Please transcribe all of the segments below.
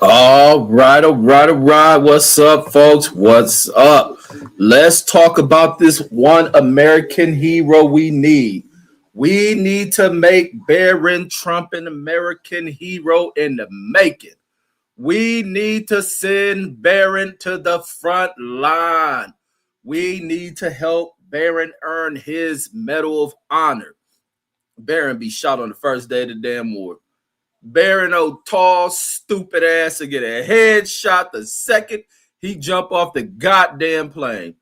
All right, all right, all right. What's up, folks? What's up? Let's talk about this one American hero we need. We need to make Baron Trump an American hero in the making. We need to send Barron to the front line. We need to help Barron earn his Medal of Honor. Barron be shot on the first day of the damn war. Barron, old tall, stupid ass to get a headshot the second he jump off the goddamn plane.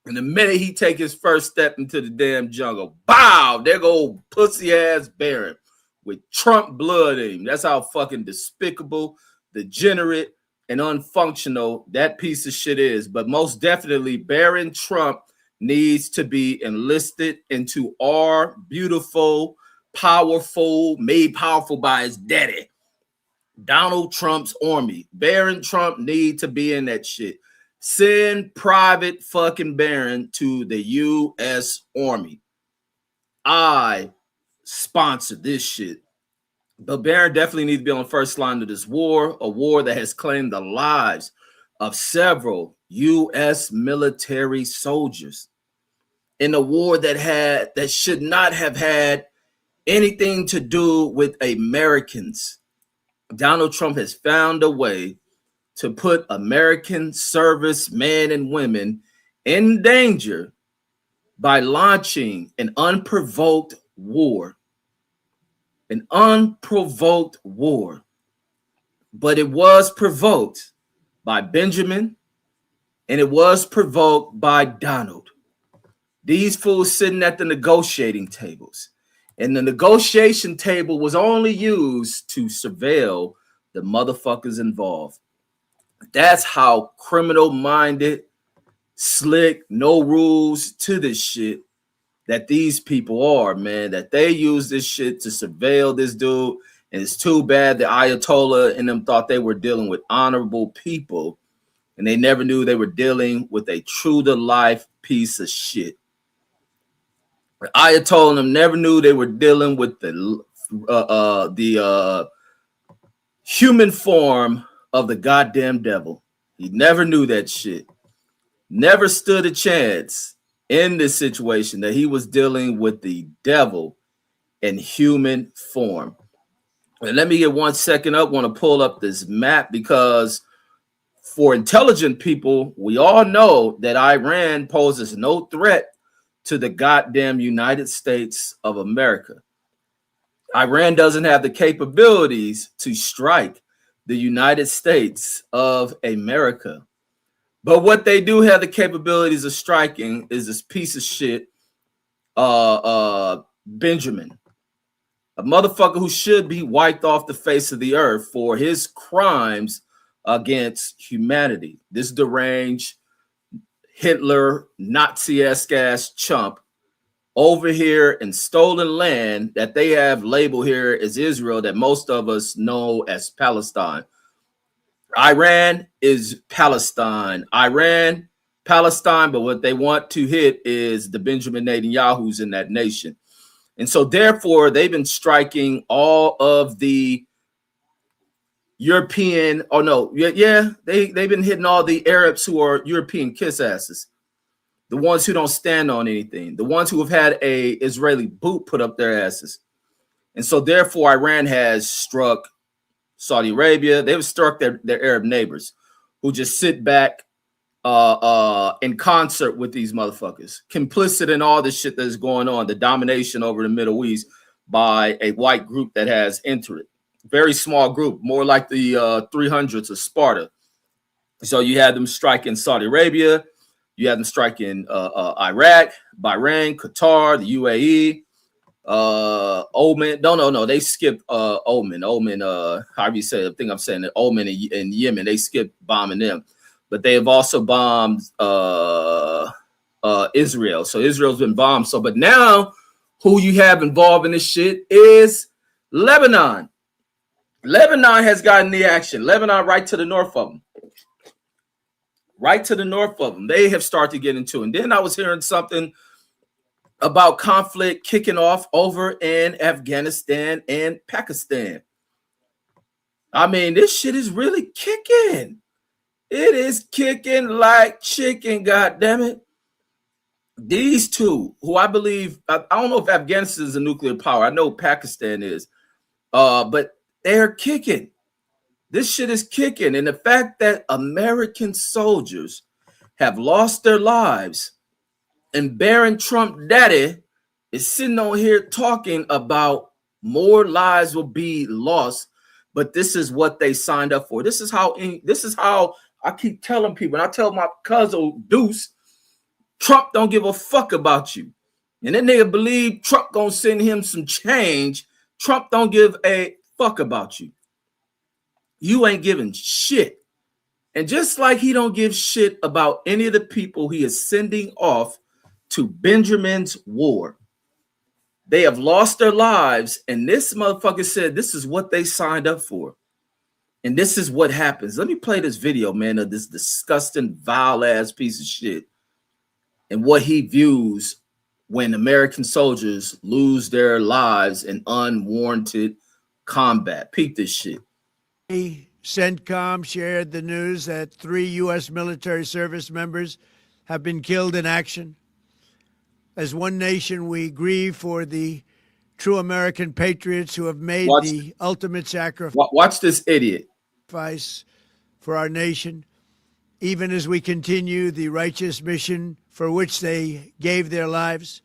And the minute he take his first step into the damn jungle, bow, there go old pussy ass Barron with Trump blood in him. That's how fucking despicable, degenerate, and unfunctional that piece of shit is. But most definitely, Barron Trump needs to be enlisted into our beautiful, powerful, made powerful by his daddy, Donald Trump's army. Barron Trump need to be in that shit. Send Private fucking Barron to the U.S. Army. I sponsored this shit. But Barron definitely needs to be on the first line of this war, a war that has claimed the lives of several U.S. military soldiers. In a war that should not have had anything to do with Americans. Donald Trump has found a way to put American servicemen and women in danger by launching an unprovoked war. An unprovoked war. But it was provoked by Benjamin and it was provoked by Donald. These fools sitting at the negotiating tables. And the negotiation table was only used to surveil the motherfuckers involved. That's how criminal-minded, slick, no rules to this shit that these people are, man. That they use this shit to surveil this dude. And it's too bad the Ayatollah and them thought they were dealing with honorable people. And they never knew they were dealing with a true-to-life piece of shit. The Ayatollah and them never knew they were dealing with the human form of the goddamn devil. He never knew that shit. Never stood a chance in this situation that he was dealing with the devil in human form. And let me get 1 second up. I want to pull up this map because for intelligent people, we all know that Iran poses no threat to the goddamn United States of America. Iran doesn't have the capabilities to strike the United States of America. But what they do have the capabilities of striking is this piece of shit, Benjamin, a motherfucker who should be wiped off the face of the earth for his crimes against humanity. This deranged Hitler, Nazi-esque ass chump over here in stolen land that they have labeled here as Israel, that most of us know as Palestine. Iran is Palestine. Iran, Palestine, but what they want to hit is the Benjamin Netanyahu's in that nation. And so therefore, they've been striking all of the European, they've been hitting all the Arabs who are European kiss asses, the ones who don't stand on anything, the ones who have had a Israeli boot put up their asses. And so therefore, Iran has struck Saudi Arabia. They've struck their Arab neighbors who just sit back in concert with these motherfuckers, complicit in all this shit that is going on, the domination over the Middle East by a white group that has entered it. Very small group, more like the 300s of Sparta. So you had them striking Saudi Arabia, you had them striking Iraq, Bahrain, Qatar, the UAE, Oman. No, they skipped Oman. However you say it, I think I'm saying that Oman and Yemen, they skipped bombing them. But they have also bombed Israel. So Israel's been bombed. So, but now who you have involved in this shit is Lebanon. Lebanon has gotten the action. Lebanon right to the north of them. Right to the north of them. They have started to get into it. And then I was hearing something about conflict kicking off over in Afghanistan and Pakistan. I mean, this shit is really kicking. It is kicking like chicken, goddammit. These two, who I believe, I don't know if Afghanistan is a nuclear power. I know Pakistan is, but they're kicking. This shit is kicking. And the fact that American soldiers have lost their lives and Baron Trump daddy is sitting on here talking about more lives will be lost, but this is what they signed up for. This is how I keep telling people, and I tell my cousin Deuce, Trump don't give a fuck about you. And then they believe Trump gonna send him some change. Trump don't give a fuck about you. You ain't giving shit. And just like he don't give shit about any of the people he is sending off to Benjamin's war, they have lost their lives. And this motherfucker said this is what they signed up for. And this is what happens. Let me play this video, man, of this disgusting, vile ass piece of shit and what he views when American soldiers lose their lives in unwarranted combat. Peep this shit. CENTCOM shared the news that 3 U.S. military service members have been killed in action. As one nation, we grieve for the true American patriots who have made the ultimate sacrifice. Watch this idiot. For our nation, even as we continue the righteous mission for which they gave their lives.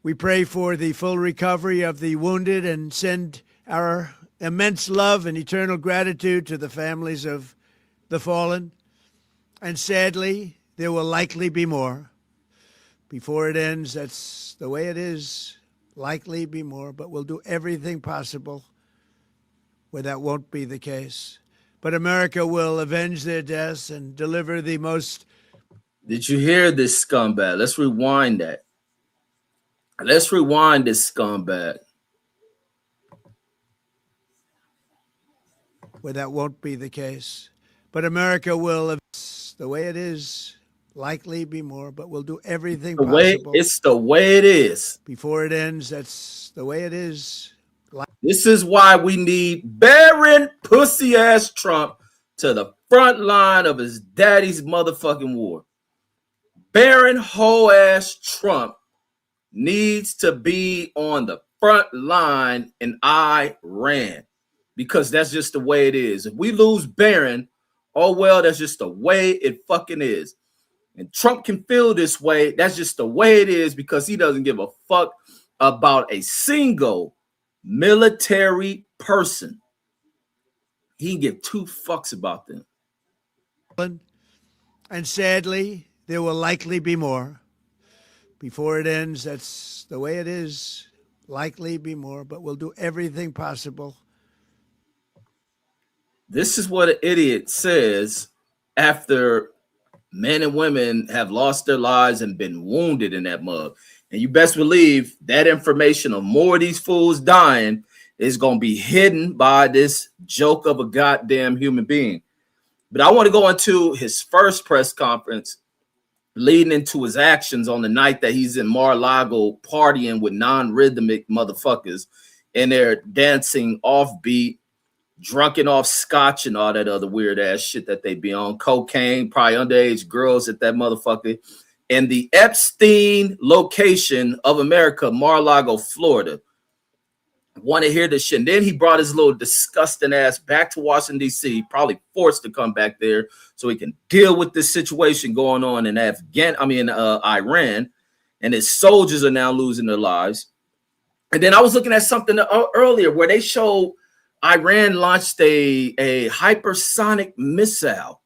We pray for the full recovery of the wounded and send our immense love and eternal gratitude to the families of the fallen. And sadly, there will likely be more. Before it ends, that's the way it is. Likely be more, but we'll do everything possible where that won't be the case. But America will avenge their deaths and deliver the most. Did you hear this scumbag? Let's rewind that. Let's rewind this scumbag. Where that won't be the case. But America will, the way it is, likely be more, but we'll do everything possible. It's the way it is. Before it ends, that's the way it is. This is why we need Baron pussy ass Trump to the front line of his daddy's motherfucking war. Baron hoe ass Trump needs to be on the front line in Iran because that's just the way it is. If we lose Baron, oh well, that's just the way it fucking is. And Trump can feel this way. That's just the way it is because he doesn't give a fuck about a single military person. He can give two fucks about them. And sadly, there will likely be more. Before it ends, that's the way it is. Likely be more, but we'll do everything possible. This is what an idiot says after men and women have lost their lives and been wounded in that mug. And you best believe that information of more of these fools dying is going to be hidden by this joke of a goddamn human being. But I want to go into his first press conference leading into his actions on the night that he's in Mar-a-Lago partying with non-rhythmic motherfuckers and they're dancing offbeat, drunken off scotch and all that other weird ass shit that they be on, cocaine, probably underage girls at that motherfucker. And the Epstein location of America, Mar-a-Lago, Florida. Want to hear this shit. And then he brought his little disgusting ass back to Washington, D.C., probably forced to come back there so he can deal with this situation going on in Iran. And his soldiers are now losing their lives. And then I was looking at something earlier where they showed Iran launched a hypersonic missile.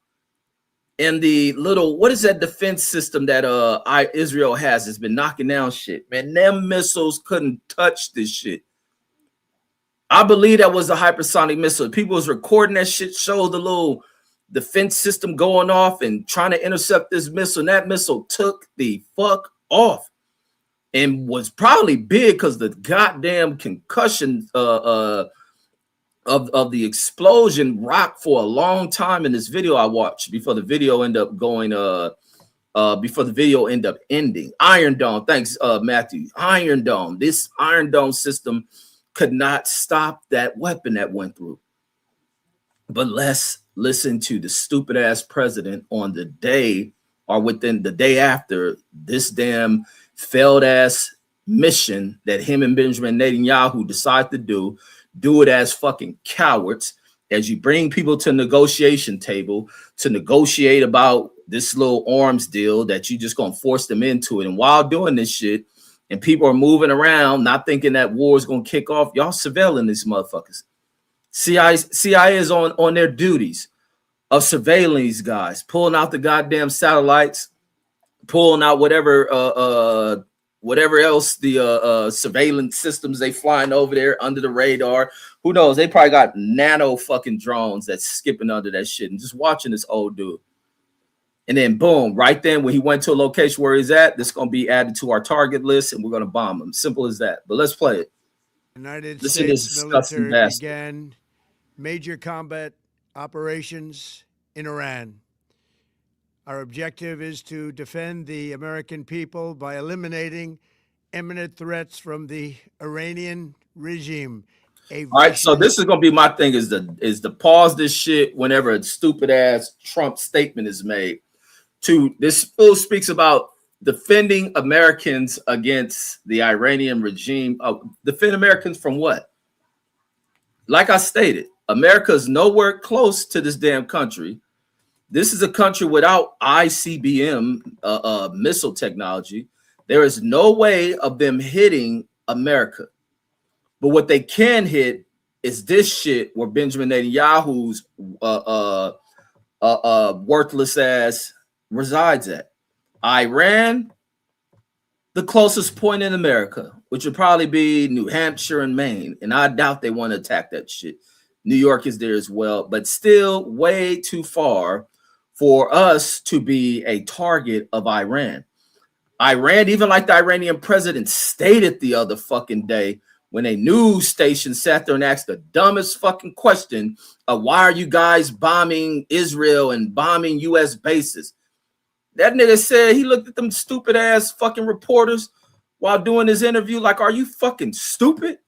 And the little, what is that defense system that Israel has? It's been knocking down shit. Man, them missiles couldn't touch this shit. I believe that was a hypersonic missile. People was recording that shit, showed the little defense system going off and trying to intercept this missile. And that missile took the fuck off and was probably big because the goddamn concussion of the explosion rocked for a long time in this video I watched before the video ended up going ending. Iron Dome, thanks Matthew. Iron Dome. This Iron Dome system could not stop that weapon that went through. But let's listen to the stupid ass president on the day or within the day after this damn failed ass mission that him and Benjamin Netanyahu decide to do it as fucking cowards. As you bring people to negotiation table to negotiate about this little arms deal that you just gonna force them into it. And while doing this shit, and people are moving around, not thinking that war is gonna kick off, y'all surveilling these motherfuckers. CIA is on their duties of surveilling these guys, pulling out the goddamn satellites, pulling out whatever else the surveillance systems they flying over there under the radar. Who knows? They probably got nano fucking drones that's skipping under that shit and just watching this old dude. And then boom, right then when he went to a location where he's at, this is gonna be added to our target list and we're gonna bomb him. Simple as that. But let's play it. United Listen to this States disgusting military bastard. began major combat operations in Iran. Our objective is to defend the American people by eliminating imminent threats from the Iranian regime. All right, so this is gonna be my thing: is to pause this shit whenever a stupid ass Trump statement is made. To this fool speaks about defending Americans against the Iranian regime. Defend Americans from what? Like I stated, America is nowhere close to this damn country. This is a country without ICBM missile technology. There is no way of them hitting America. But what they can hit is this shit where Benjamin Netanyahu's worthless ass resides at. Iran, the closest point in America, which would probably be New Hampshire and Maine. And I doubt they want to attack that shit. New York is there as well, but still way too far for us to be a target of Iran. Iran, even like the Iranian president stated the other fucking day, when a news station sat there and asked the dumbest fucking question of why are you guys bombing Israel and bombing U.S. bases? That nigga said, he looked at them stupid ass fucking reporters while doing his interview like, are you fucking stupid?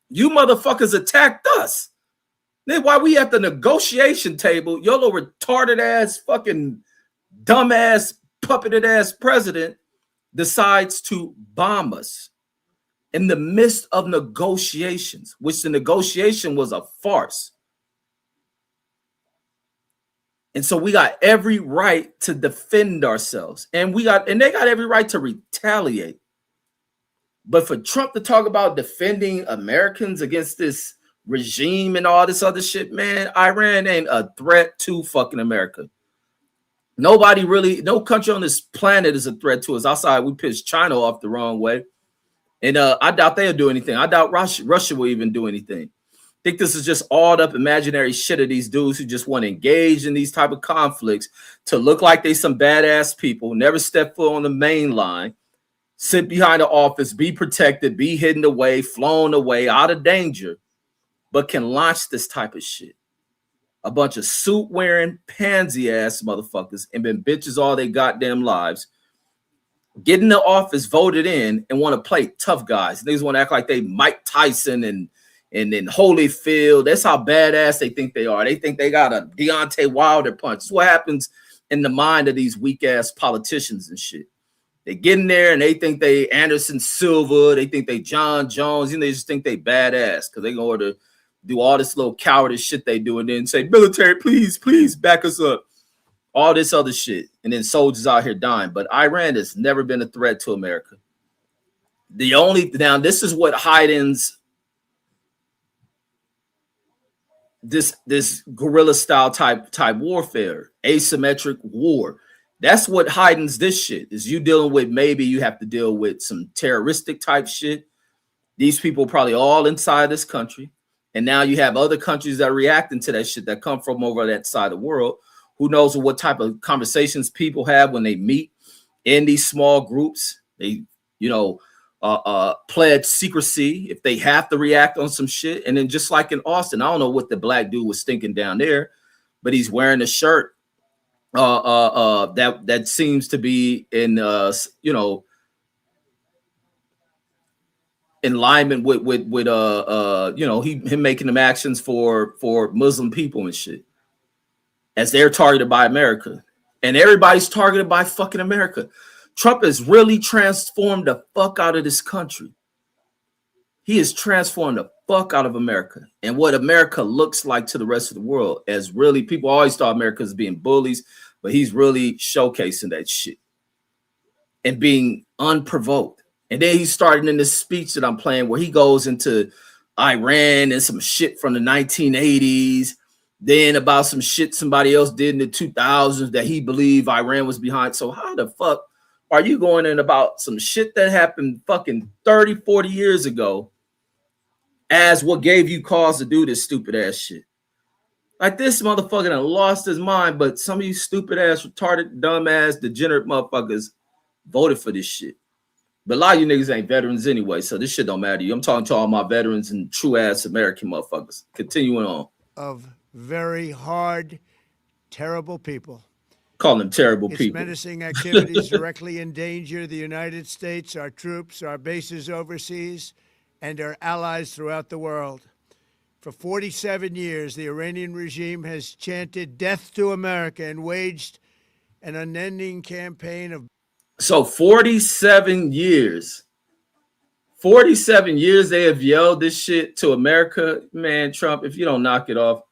You motherfuckers attacked us. Then why we at the negotiation table, your little retarded ass fucking dumbass puppeted ass president decides to bomb us in the midst of negotiations, which the negotiation was a farce. And so we got every right to defend ourselves. And they got every right to retaliate. But for Trump to talk about defending Americans against this regime and all this other shit, man, Iran ain't a threat to fucking America. No country on this planet is a threat to us outside we pissed China off the wrong way. And I doubt they'll do anything. I doubt Russia will even do anything. I think this is just all up imaginary shit of these dudes who just want to engage in these type of conflicts to look like they some badass people, never step foot on the main line, sit behind the office, be protected, be hidden away, flown away, out of danger, but can launch this type of shit. A bunch of suit-wearing, pansy-ass motherfuckers and been bitches all their goddamn lives, get in the office, voted in, and want to play tough guys. Niggas want to act like they Mike Tyson and then Holyfield. That's how badass they think they are. They think they got a Deontay Wilder punch. That's what happens in the mind of these weak-ass politicians and shit. They get in there and they think they Anderson Silva. They think they John Jones. They just think they badass because they go to do all this little cowardice shit they do and then say, military, please, please back us up. All this other shit. And then soldiers out here dying. But Iran has never been a threat to America. Now this is what heightens this guerrilla style type warfare, asymmetric war. That's what heightens this shit. Is you dealing with, maybe you have to deal with some terroristic type shit. These people probably all inside this country. And now you have other countries that are reacting to that shit that come from over that side of the world. Who knows what type of conversations people have when they meet in these small groups. They, pledge secrecy if they have to react on some shit. And then just like in Austin, I don't know what the black dude was thinking down there, but he's wearing a shirt that seems to be in in alignment with him making them actions for Muslim people and shit, as they're targeted by America, and everybody's targeted by fucking America. Trump has really transformed the fuck out of this country. He has transformed the fuck out of America and what America looks like to the rest of the world. As really, people always thought America as being bullies, but he's really showcasing that shit and being unprovoked. And then he's starting in this speech that I'm playing where he goes into Iran and some shit from the 1980s, then about some shit somebody else did in the 2000s that he believed Iran was behind. So how the fuck are you going in about some shit that happened fucking 30, 40 years ago as what gave you cause to do this stupid ass shit? Like, this motherfucker done lost his mind, but some of you stupid ass, retarded, dumb ass, degenerate motherfuckers voted for this shit. But a lot of you niggas ain't veterans anyway, so this shit don't matter to you. I'm talking to all my veterans and true ass American motherfuckers. Continuing on. Of very hard, terrible people. Call them terrible Its people. menacing activities directly endanger the United States, our troops, our bases overseas, and our allies throughout the world. For 47 years, the Iranian regime has chanted death to America and waged an unending campaign of... So 47 years. 47 years they have yelled this shit to America. Man, Trump, if you don't knock it off,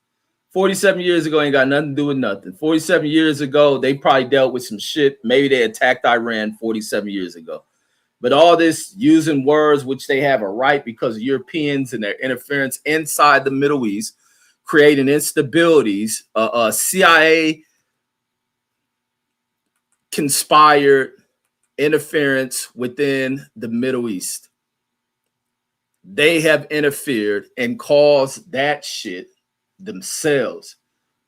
47 years ago ain't got nothing to do with nothing. 47 years ago, they probably dealt with some shit. Maybe they attacked Iran 47 years ago. But all this using words, which they have a right because of Europeans and their interference inside the Middle East, creating instabilities, CIA conspired interference within the Middle East. They have interfered and caused that shit themselves.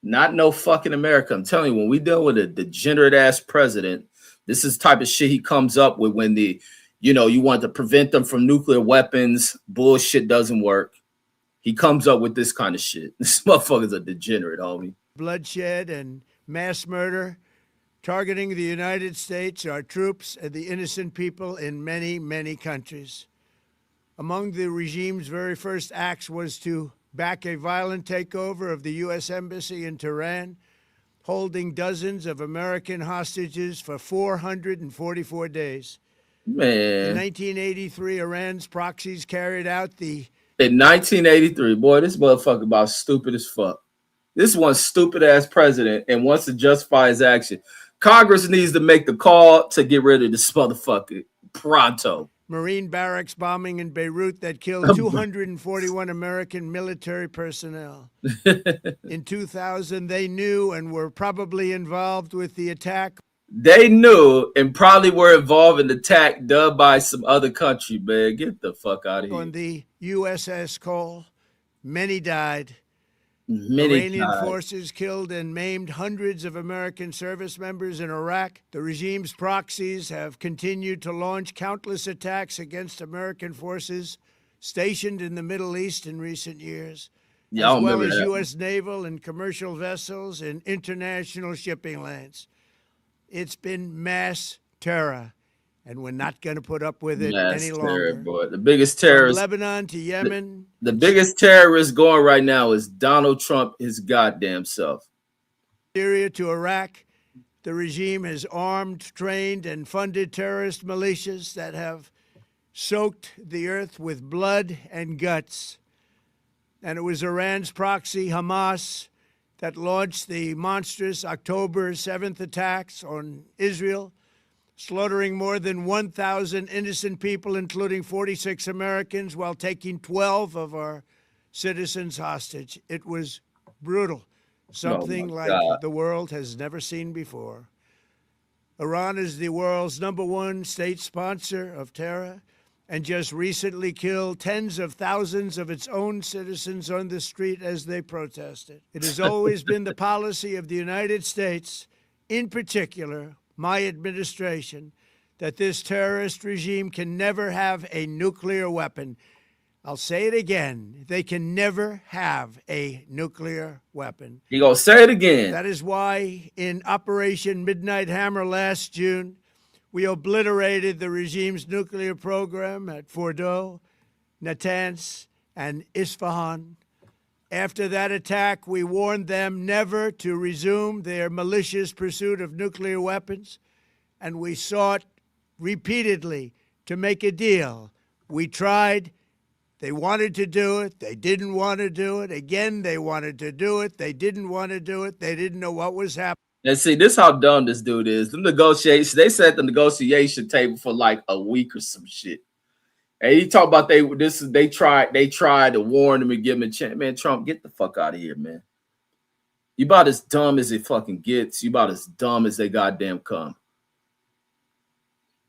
Not no fucking America. I'm telling you, when we deal with a degenerate ass president, this is the type of shit he comes up with when you want to prevent them from nuclear weapons. Bullshit doesn't work. He comes up with this kind of shit. This motherfucker's a degenerate, homie. Bloodshed and mass murder targeting the United States, our troops, and the innocent people in many, many countries. Among the regime's very first acts was to back a violent takeover of the U.S. Embassy in Tehran, holding dozens of American hostages for 444 days. Man. In 1983, Iran's proxies carried out the... In 1983, boy, this motherfucker about stupid as fuck. This one stupid ass president and wants to justify his action. Congress needs to make the call to get rid of this motherfucker pronto. Marine barracks bombing in Beirut that killed 241 American military personnel. In 2000, they knew and were probably involved with the attack. They knew and probably were involved in the attack done by some other country, man. Get the fuck out of here. On the USS Cole, many died. Iranian forces killed and maimed hundreds of American service members in Iraq. The regime's proxies have continued to launch countless attacks against American forces stationed in the Middle East in recent years, as well as U.S. naval and commercial vessels and international shipping lanes. It's been mass terror, and we're not going to put up with it any longer. Boy. The biggest terrorist, from Lebanon to Yemen. The biggest terrorist going right now is Donald Trump, his goddamn self. Syria to Iraq, the regime has armed, trained, and funded terrorist militias that have soaked the earth with blood and guts. And it was Iran's proxy, Hamas, that launched the monstrous October 7th attacks on Israel, slaughtering more than 1,000 innocent people, including 46 Americans, while taking 12 of our citizens hostage. It was brutal, something like the world has never seen before. Iran is the world's #1 state sponsor of terror and just recently killed tens of thousands of its own citizens on the street as they protested. It has always been the policy of the United States, in particular, my administration, that this terrorist regime can never have a nuclear weapon. I'll say it again. They can never have a nuclear weapon. You gonna say it again? That is why in Operation Midnight Hammer last June, we obliterated the regime's nuclear program at Fordow, Natanz, and Isfahan. After that attack, we warned them never to resume their malicious pursuit of nuclear weapons, and we sought repeatedly to make a deal. We tried. They wanted to do it. They didn't want to do it. Again, they wanted to do it. They didn't want to do it. They didn't know what was happening. And see, this how dumb this dude is. The negotiations, they sat at the negotiation table for like a week or some shit. And he talked about they tried to warn him and give him a chance. Man, Trump, get the fuck out of here, man. You about as dumb as it fucking gets. You about as dumb as they goddamn come.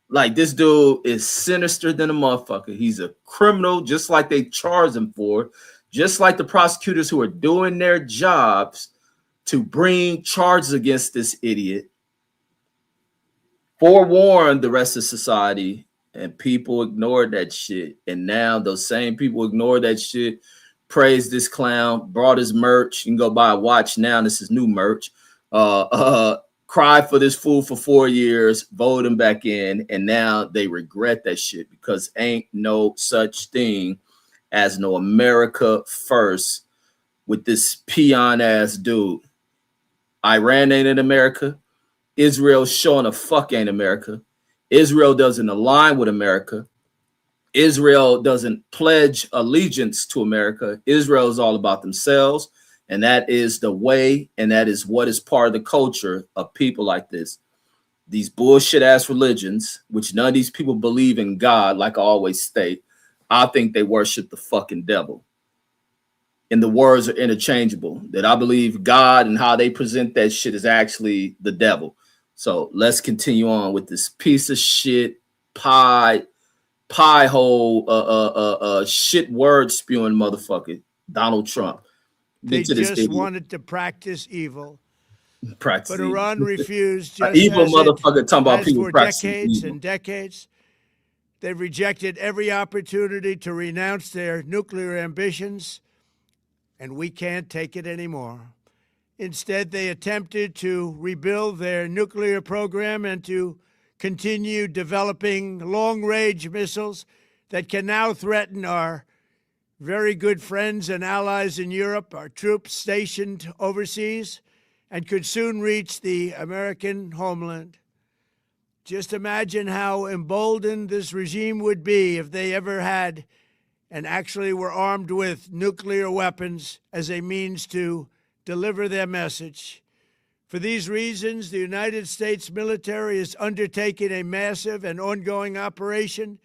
Like, this dude is sinister than a motherfucker. He's a criminal, just like they charged him for, just like the prosecutors who are doing their jobs to bring charges against this idiot, forewarned the rest of society, and people ignored that shit. And now those same people ignored that shit, praised this clown, brought his merch. You can go buy a watch now. This is new merch. Cried for this fool for 4 years, voted him back in, and now they regret that shit because ain't no such thing as no America first with this peon ass dude. Iran ain't in America. Israel showing a fuck ain't America. Israel doesn't align with America. Israel doesn't pledge allegiance to America. Israel is all about themselves. And that is the way, and that is what is part of the culture of people like this. These bullshit ass religions, which none of these people believe in God, like I always state, I think they worship the fucking devil. And the words are interchangeable. That I believe God and how they present that shit is actually the devil. So let's continue on with this piece of shit pie hole shit word spewing motherfucker, Donald Trump. They just wanted to practice evil. But Iran refused. Just evil as motherfucker talking about people for practicing decades evil. and decades. They've rejected every opportunity to renounce their nuclear ambitions, and we can't take it anymore. Instead, they attempted to rebuild their nuclear program and to continue developing long-range missiles that can now threaten our very good friends and allies in Europe, our troops stationed overseas, and could soon reach the American homeland. Just imagine how emboldened this regime would be if they ever had and actually were armed with nuclear weapons as a means to deliver their message. For these reasons, the United States military is undertaking a massive and ongoing operation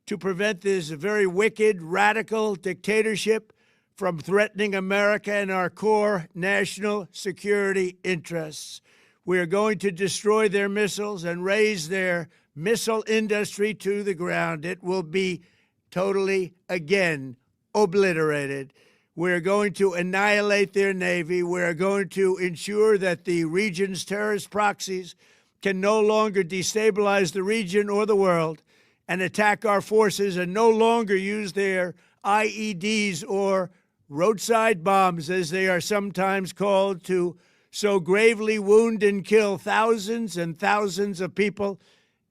to prevent this very wicked, radical dictatorship from threatening America and our core national security interests. We are going to destroy their missiles and raise their missile industry to the ground. It will be totally, again, obliterated. We're going to annihilate their Navy. We're going to ensure that the region's terrorist proxies can no longer destabilize the region or the world and attack our forces and no longer use their IEDs or roadside bombs, as they are sometimes called, to so gravely wound and kill thousands and thousands of people,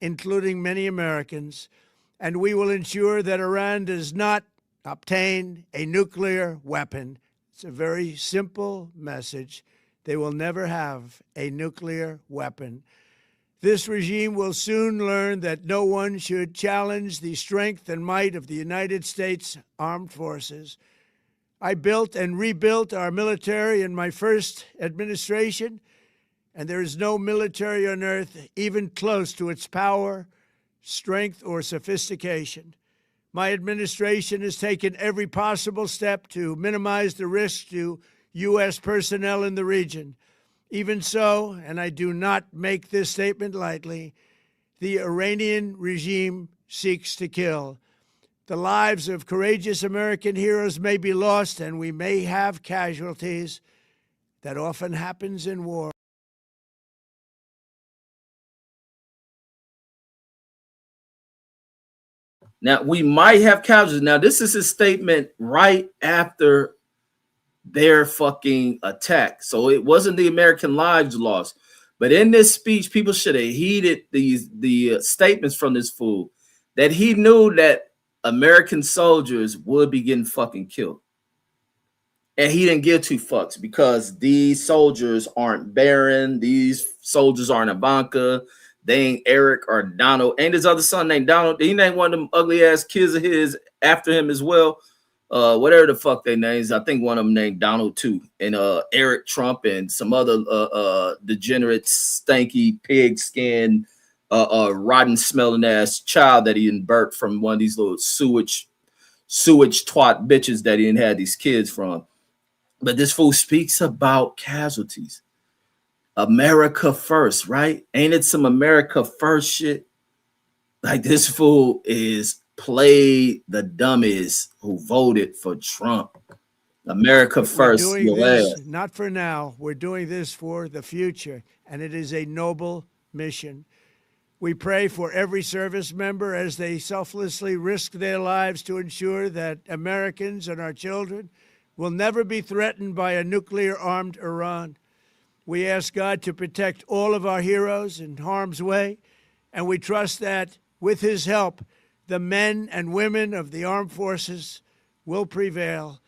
including many Americans. And we will ensure that Iran does not obtain a nuclear weapon. It's a very simple message. They will never have a nuclear weapon. This regime will soon learn that no one should challenge the strength and might of the United States Armed Forces. I built and rebuilt our military in my first administration, and there is no military on earth even close to its power, strength, or sophistication. My administration has taken every possible step to minimize the risk to U.S. personnel in the region. Even so, and I do not make this statement lightly, the Iranian regime seeks to kill. The lives of courageous American heroes may be lost, and we may have casualties. That often happens in war. Now, we might have casualties. Now, this is a statement right after their fucking attack. So it wasn't the American lives lost. But in this speech, people should have heeded the statements from this fool, that he knew that American soldiers would be getting fucking killed. And he didn't give two fucks because these soldiers aren't Barron. These soldiers aren't Ivanka. They ain't Eric or Donald. Ain't his other son named Donald? He named one of them ugly ass kids of his after him as well. Whatever the fuck they names. I think one of them named Donald too. And Eric Trump and some other degenerate, stanky, pig skin, rotten smelling ass child that he burnt from one of these little sewage twat bitches that he didn't have these kids from. But this fool speaks about casualties. America first, right? Ain't it some America first shit? Like this fool is played the dummies who voted for Trump. America first. We're doing this not for now. We're doing this for the future, and it is a noble mission. We pray for every service member as they selflessly risk their lives to ensure that Americans and our children will never be threatened by a nuclear-armed Iran. We ask God to protect all of our heroes in harm's way, and we trust that with his help, the men and women of the armed forces will prevail.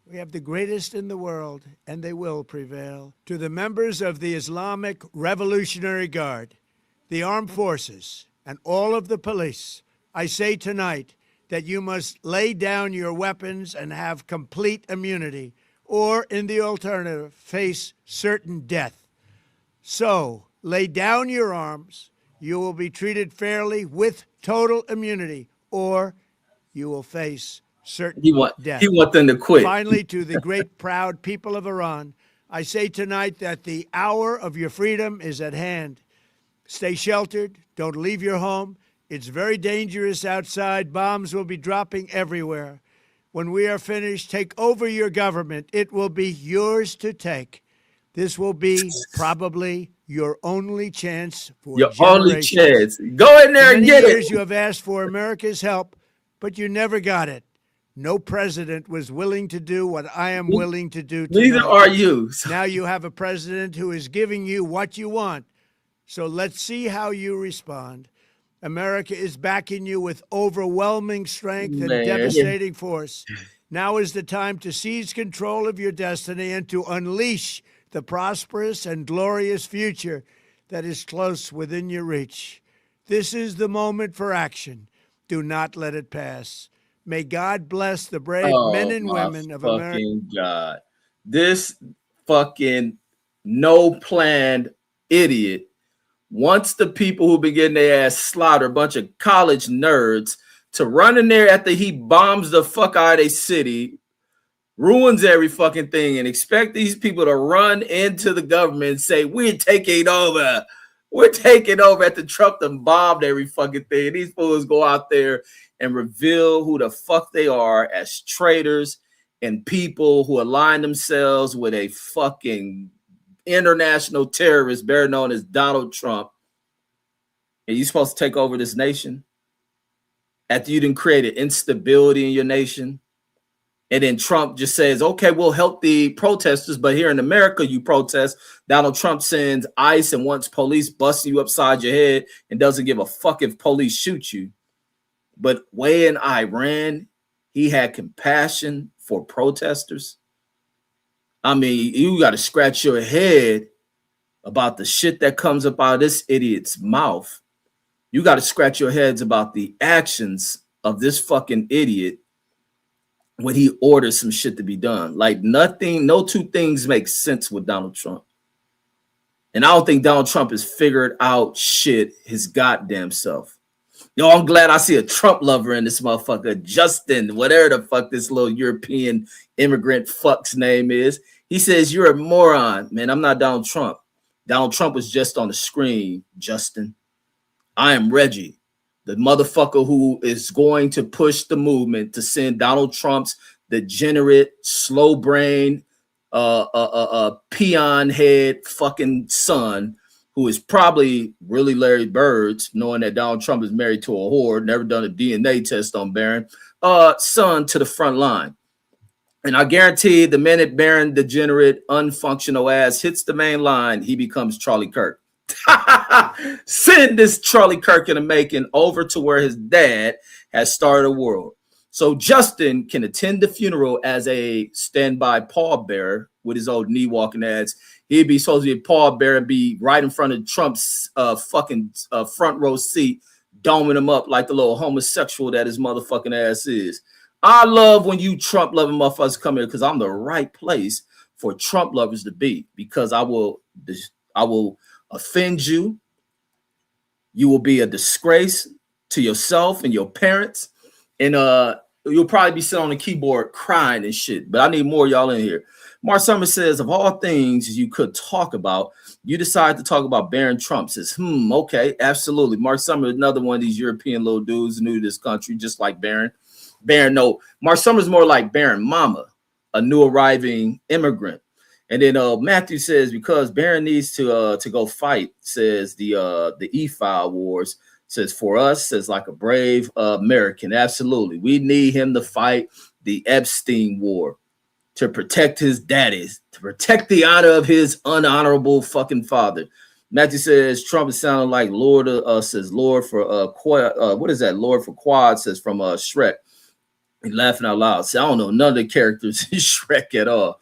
We have the greatest in the world, and they will prevail. To the members of the Islamic Revolutionary Guard, the armed forces, and all of the police, I say tonight that you must lay down your weapons and have complete immunity, or, in the alternative, face certain death. So, lay down your arms. You will be treated fairly with total immunity, or you will face certain death. He want them to quit. Finally, to the great, proud people of Iran, I say tonight that the hour of your freedom is at hand. Stay sheltered. Don't leave your home. It's very dangerous outside. Bombs will be dropping everywhere. When we are finished, take over your government. It will be yours to take. This will be probably your only chance for your generations. Only chance. Go in there and get it. You have asked for America's help, but you never got it. No president was willing to do what I am willing to do tonight. Neither are you. Now you have a president who is giving you what you want. So let's see how you respond. America is backing you with overwhelming strength and devastating force. Now is the time to seize control of your destiny and to unleash the prosperous and glorious future that is close within your reach. This is the moment for action. Do not let it pass. May God bless the brave men and women of America. God. This fucking no-planned idiot wants the people who been getting their ass slaughtered, a bunch of college nerds, to run in there after he bombs the fuck out of their city, ruins every fucking thing, and expect these people to run into the government and say, we're taking over. We're taking over after Trump done bombed every fucking thing. These fools go out there and reveal who the fuck they are as traitors and people who align themselves with a fucking international terrorist, better known as Donald Trump. And you supposed to take over this nation after you done created instability in your nation. And then Trump just says, okay, we'll help the protesters, but here in America, you protest. Donald Trump sends ICE and wants police busting you upside your head and doesn't give a fuck if police shoot you. But way in Iran, he had compassion for protesters. I mean, you got to scratch your head about the shit that comes up out of this idiot's mouth. You got to scratch your heads about the actions of this fucking idiot when he orders some shit to be done. Like nothing, no two things make sense with Donald Trump. And I don't think Donald Trump has figured out shit his goddamn self. Yo, I'm glad I see a Trump lover in this motherfucker. Justin, whatever the fuck this little European immigrant fuck's name is. He says, you're a moron. Man, I'm not Donald Trump. Donald Trump was just on the screen, Justin. I am Reggie, the motherfucker who is going to push the movement to send Donald Trump's degenerate, slow brain, peon head fucking son, who is probably really Larry Bird's, knowing that Donald Trump is married to a whore, never done a DNA test on Barron, son to the front line. And I guarantee the minute Barron, degenerate, unfunctional ass hits the main line, he becomes Charlie Kirk. Send this Charlie Kirk in the making over to where his dad has started a world. So Justin can attend the funeral as a standby pallbearer with his old knee walking ads. He'd be supposed to be a pallbearer and be right in front of Trump's fucking front row seat, doming him up like the little homosexual that his motherfucking ass is. I love when you Trump loving motherfuckers come here because I'm the right place for Trump lovers to be, because I will offend you. You will be a disgrace to yourself and your parents, and you'll probably be sitting on the keyboard crying and shit. But I need more of y'all in here. Mark Summers says, of all things you could talk about, you decide to talk about Baron Trump. Says, okay, absolutely. Mark Summers, another one of these European little dudes new to this country, just like Baron. No, Mark Summers more like Baron Mama, a new arriving immigrant. And then Matthew says, because Baron needs to go fight, says the E-File Wars, says for us, says like a brave American. Absolutely. We need him to fight the Epstein War to protect his daddies, to protect the honor of his unhonorable fucking father. Matthew says Trump is sounding like Lord, says Lord for what is that? Lord for Quad, says from Shrek. He's laughing out loud. So I don't know none of the characters in Shrek at all.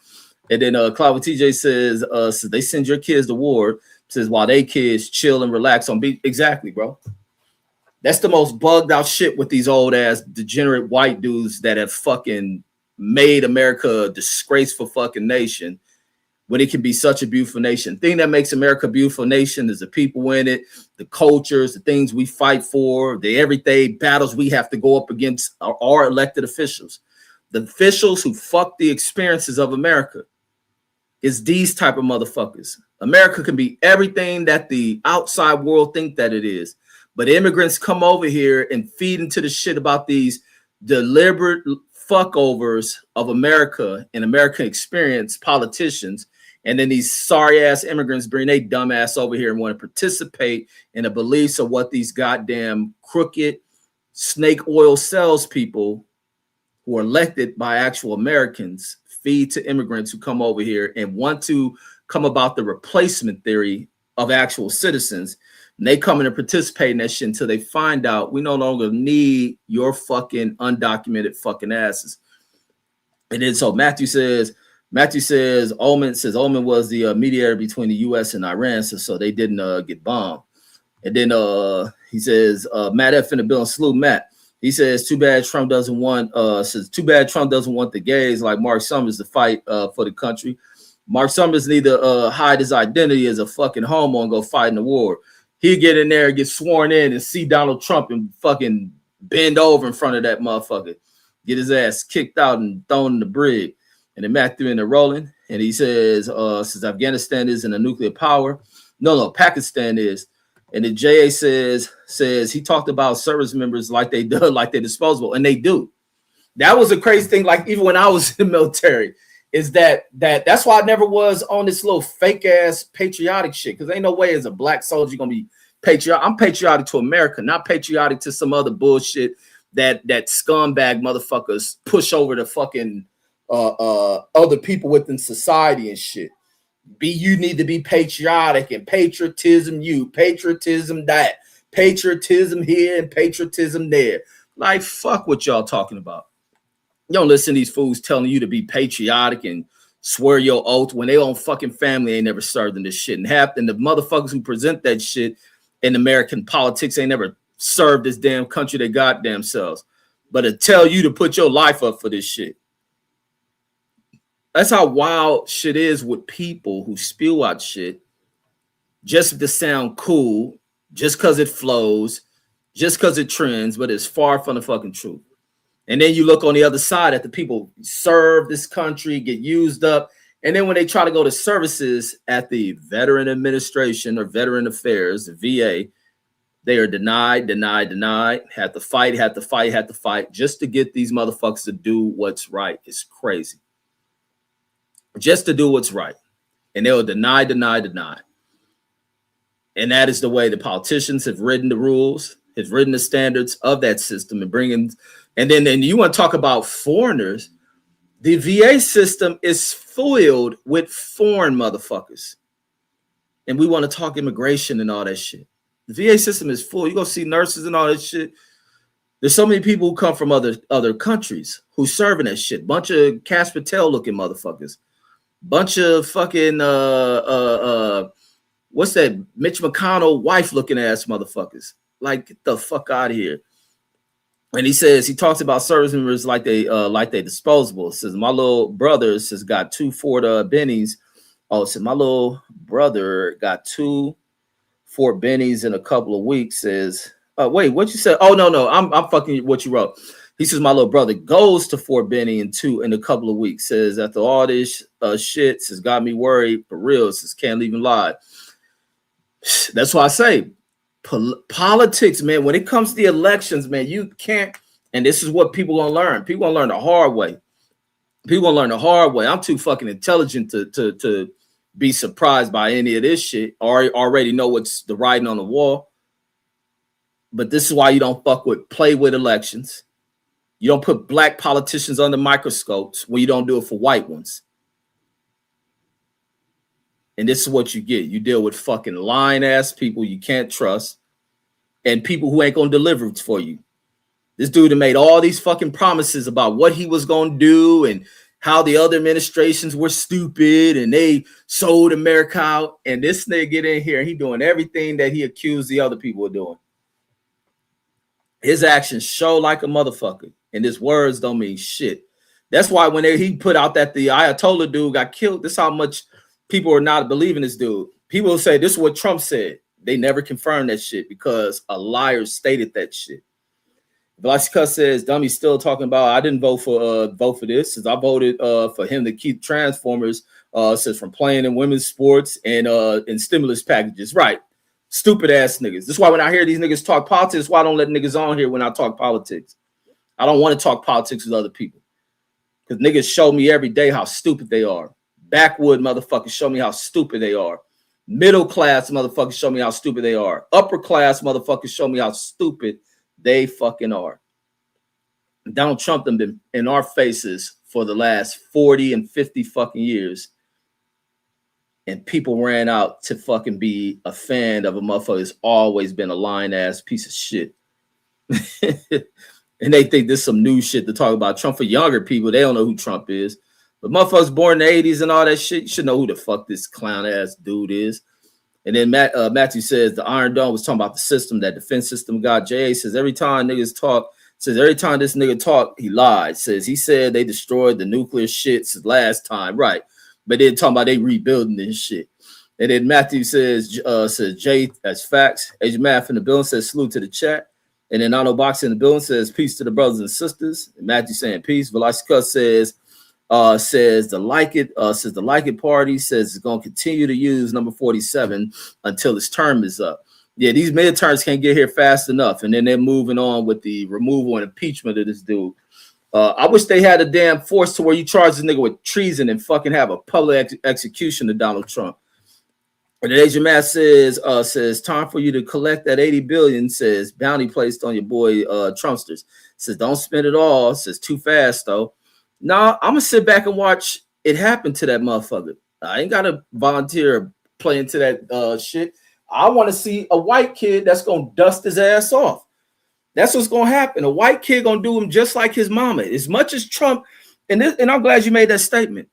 And then Cloud TJ says, so they send your kids to war, says while they kids chill and relax on beat. Exactly, bro. That's the most bugged out shit with these old ass degenerate white dudes that have fucking made America a disgraceful fucking nation when it can be such a beautiful nation. The thing that makes America a beautiful nation is the people in it, the cultures, the things we fight for, the everyday battles we have to go up against our elected officials. The officials who fuck the experiences of America is these type of motherfuckers. America can be everything that the outside world think that it is. But immigrants come over here and feed into the shit about these deliberate fuckovers of America and American experience politicians. And then these sorry ass immigrants bring their dumb ass over here and want to participate in the beliefs of what these goddamn crooked snake oil salespeople who are elected by actual Americans feed to immigrants who come over here and want to come about the replacement theory of actual citizens. And they come in and participate in that shit until they find out we no longer need your fucking undocumented fucking asses. And then so Matthew says Ullman was the mediator between the U.S. and Iran, so they didn't get bombed. And then he says Matt F in the bill and salute Matt. He says too bad Trump doesn't want the gays like Mark Summers to fight for the country. Mark Summers need to hide his identity as a fucking homo and go fight in the war. He'd get in there and get sworn in and see Donald Trump and fucking bend over in front of that motherfucker, get his ass kicked out and thrown in the brig. And then Matthew in there rolling, and he says, since Afghanistan isn't a nuclear power, no, Pakistan is. And then JA says he talked about service members like they do, like they're disposable, and they do. That was a crazy thing. Like even when I was in the military, is that's why I never was on this little fake ass patriotic shit. Because ain't no way as a black soldier gonna be patriotic. I'm patriotic to America, not patriotic to some other bullshit that scumbag motherfuckers push over the fucking other people within society and shit. You need to be patriotic and patriotism that, patriotism here and patriotism there. Like fuck what y'all talking about. You don't listen to these fools telling you to be patriotic and swear your oath when their own fucking family ain't never served in this shit. And the motherfuckers who present that shit in American politics ain't never served this damn country they goddamn selves. But to tell you to put your life up for this shit. That's how wild shit is with people who spew out shit just to sound cool, just because it flows, just because it trends, but it's far from the fucking truth. And then you look on the other side at the people serve this country, get used up. And then when they try to go to services at the Veteran Administration or Veteran Affairs, the VA, they are denied, have to fight just to get these motherfuckers to do what's right. It's crazy. Just to do what's right. And they'll deny. And that is the way the politicians have written the rules, have written the standards of that system and bringing. And then you want to talk about foreigners. The VA system is filled with foreign motherfuckers. And we want to talk immigration and all that shit. The VA system is full. You're going to see nurses and all that shit. There's so many people who come from other countries who serving that shit. Bunch of Cash Patel looking motherfuckers. Bunch of fucking what's that? Mitch McConnell wife looking ass motherfuckers. Like, get the fuck out of here. And he talks about service members like they disposable. It says my little brother has got 2 Fort Bennies. Oh, so my little brother got 2 Fort Bennies in a couple of weeks. Says, wait, what you said? Oh no, I'm fucking what you wrote. He says my little brother goes to Fort Benning in a couple of weeks. Says after all this shit has got me worried for real. Says can't even lie. That's why I say politics, man. When it comes to the elections, man, you can't. And this is what people gonna learn. People gonna learn the hard way. People gonna learn the hard way. I'm too fucking intelligent to be surprised by any of this shit. Or already know what's the writing on the wall. But this is why you don't play with elections. You don't put black politicians under microscopes when you don't do it for white ones. And this is what you get. You deal with fucking lying ass people you can't trust and people who ain't going to deliver for you. This dude made all these fucking promises about what he was going to do and how the other administrations were stupid and they sold America out. And this nigga get in here and he doing everything that he accused the other people of doing. His actions show like a motherfucker. And his words don't mean shit. That's why when he put out that the Ayatollah dude got killed, this is how much people are not believing this dude. People will say this is what Trump said. They never confirmed that shit because a liar stated that shit. Velasquez says, Dummy's still talking about I didn't vote for this. Since I voted for him to keep Transformers says from playing in women's sports and in stimulus packages. Right. Stupid ass niggas. This is why when I hear these niggas talk politics, why I don't let niggas on here when I talk politics. I don't want to talk politics with other people. Because niggas show me every day how stupid they are. Backwood motherfuckers show me how stupid they are. Middle class motherfuckers show me how stupid they are. Upper class motherfuckers show me how stupid they fucking are. Donald Trump has been in our faces for the last 40 and 50 fucking years. And people ran out to fucking be a fan of a motherfucker that's always been a lying ass piece of shit. And they think this is some new shit to talk about Trump. For younger people, they don't know who Trump is. But motherfuckers born in the 80s and all that shit, you should know who the fuck this clown ass dude is. And then Matthew says the Iron Dome was talking about the system, that defense system. God J says every time niggas talk, says every time this nigga talk, he lied. Says he said they destroyed the nuclear shit since last time. Right. But then talking about they rebuilding this shit. And then Matthew says Jay as facts. Agent Math in the building says salute to the chat. And then Nano Box in the building says peace to the brothers and sisters. And Matthew saying peace. Velasquez says the like it party says it's gonna continue to use number 47 until its term is up. Yeah, these midterms can't get here fast enough. And then they're moving on with the removal and impeachment of this dude. I wish they had a damn force to where you charge this nigga with treason and fucking have a public execution of Donald Trump. And then Agent Matt says time for you to collect that 80 billion, says bounty placed on your boy Trumpsters. Says don't spend it all. Says too fast though. Nah, I'm gonna sit back and watch it happen to that motherfucker. I ain't gotta volunteer play into that shit. I want to see a white kid that's gonna dust his ass off. That's what's gonna happen. A white kid gonna do him just like his mama. As much as Trump, and I'm glad you made that statement.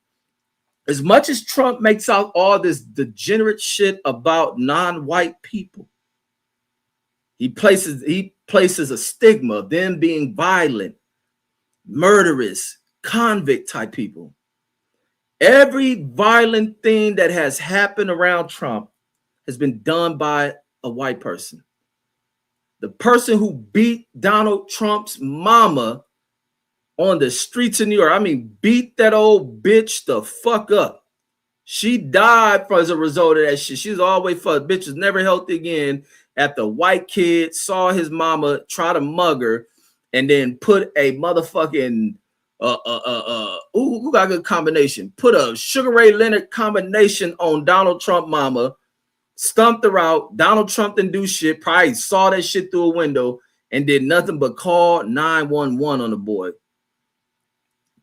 As much as Trump makes out all this degenerate shit about non-white people, he places a stigma of them being violent, murderous, convict type people. Every violent thing that has happened around Trump has been done by a white person. The person who beat Donald Trump's mama on the streets of New York, I mean, beat that old bitch the fuck up. She died as a result of that shit. She was always fucked. Bitch was never healthy again after the white kid saw his mama try to mug her and then put a motherfucking who got a good combination? Put a Sugar Ray Leonard combination on Donald Trump mama, stumped her out. Donald Trump didn't do shit, probably saw that shit through a window and did nothing but call 911 on the boy.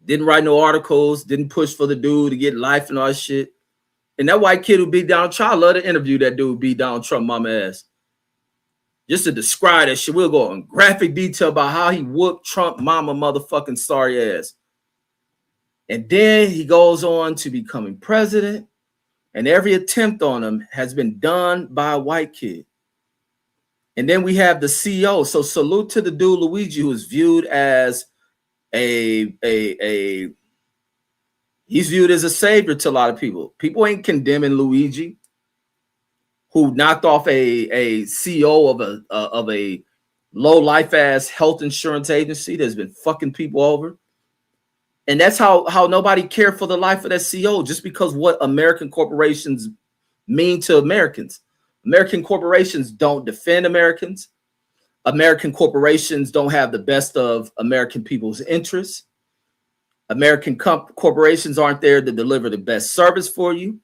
Didn't write no articles, didn't push for the dude to get life and all that shit. And that white kid who beat Donald Trump, I love to interview that dude who beat Donald Trump mama ass. Just to describe that shit, we'll go in graphic detail about how he whooped Trump mama motherfucking sorry ass. And then he goes on to becoming president, and every attempt on him has been done by a white kid. And then we have the CEO. So salute to the dude Luigi, who is viewed as a he's viewed as a savior to a lot of people. People ain't condemning Luigi, who knocked off a CEO of a low life ass health insurance agency that's been fucking people over. And that's how nobody cared for the life of that CEO, just because what American corporations mean to Americans. American corporations don't defend Americans. American corporations don't have the best of American people's interests. American corporations aren't there to deliver the best service for you.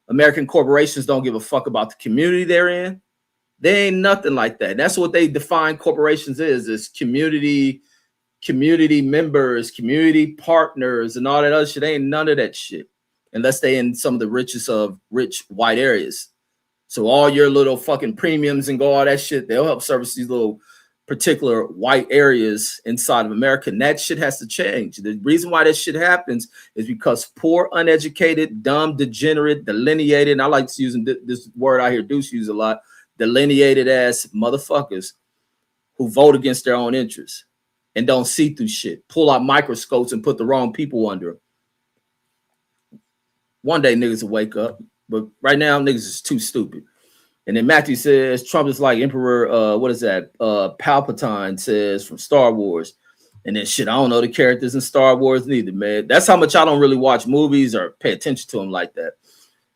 American corporations don't give a fuck about the community they're in. They ain't nothing like that. And that's what they define corporations is community members, community partners, and all that other shit. They ain't none of that shit unless they in some of the richest of rich white areas. So all your little fucking premiums and all that shit, they'll help service these little particular white areas inside of America. And that shit has to change. The reason why that shit happens is because poor, uneducated, dumb, degenerate, delineated, and I like to use this word I hear Deuce use a lot, delineated ass motherfuckers who vote against their own interests and don't see through shit, pull out microscopes and put the wrong people under them. One day niggas will wake up, but right now niggas is too stupid. And then Matthew says Trump is like Emperor, what is that? Palpatine says from Star Wars. And then shit, I don't know the characters in Star Wars neither, man. That's how much I don't really watch movies or pay attention to them like that.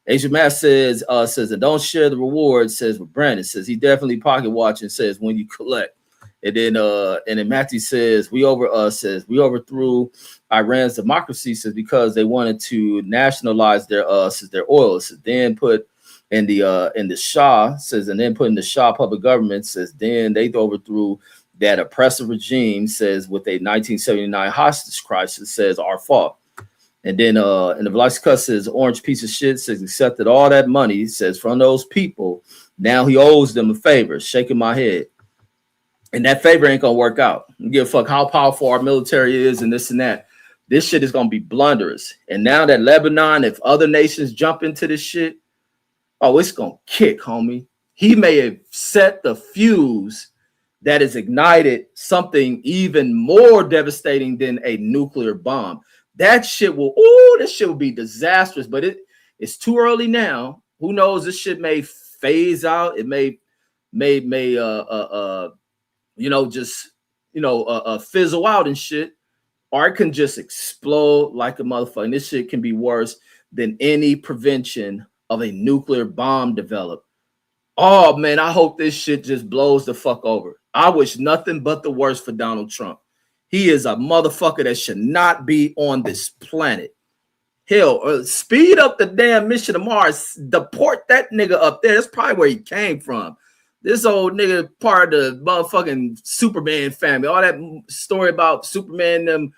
Asian Matt says, and don't share the rewards, says with Brandon, says he definitely pocket watching, says when you collect. And then Matthew says we overthrew Iran's democracy, says because they wanted to nationalize their oil. Says then put in the Shah, says, and then put in the Shah public government, says then they overthrew that oppressive regime, says with a 1979 hostage crisis, says our fault. And then and the Velocity Cut says orange piece of shit, says accepted all that money, says from those people. Now he owes them a favor, shaking my head. And that favor ain't gonna work out. You give a fuck how powerful our military is and this and that. This shit is gonna be blunderous. And now that Lebanon, if other nations jump into this shit, oh, it's gonna kick, homie. He may have set the fuse that has ignited something even more devastating than a nuclear bomb. That shit will, this shit will be disastrous, but it's too early now. Who knows? This shit may phase out. It may fizzle out and shit, or it can just explode like a motherfucker. And this shit can be worse than any prevention of a nuclear bomb develop. Oh man, I hope this shit just blows the fuck over. I wish nothing but the worst for Donald Trump. He is a motherfucker that should not be on this planet. Hell, speed up the damn mission to Mars. Deport that nigga up there. That's probably where he came from. This old nigga part of the motherfucking Superman family. All that story about Superman them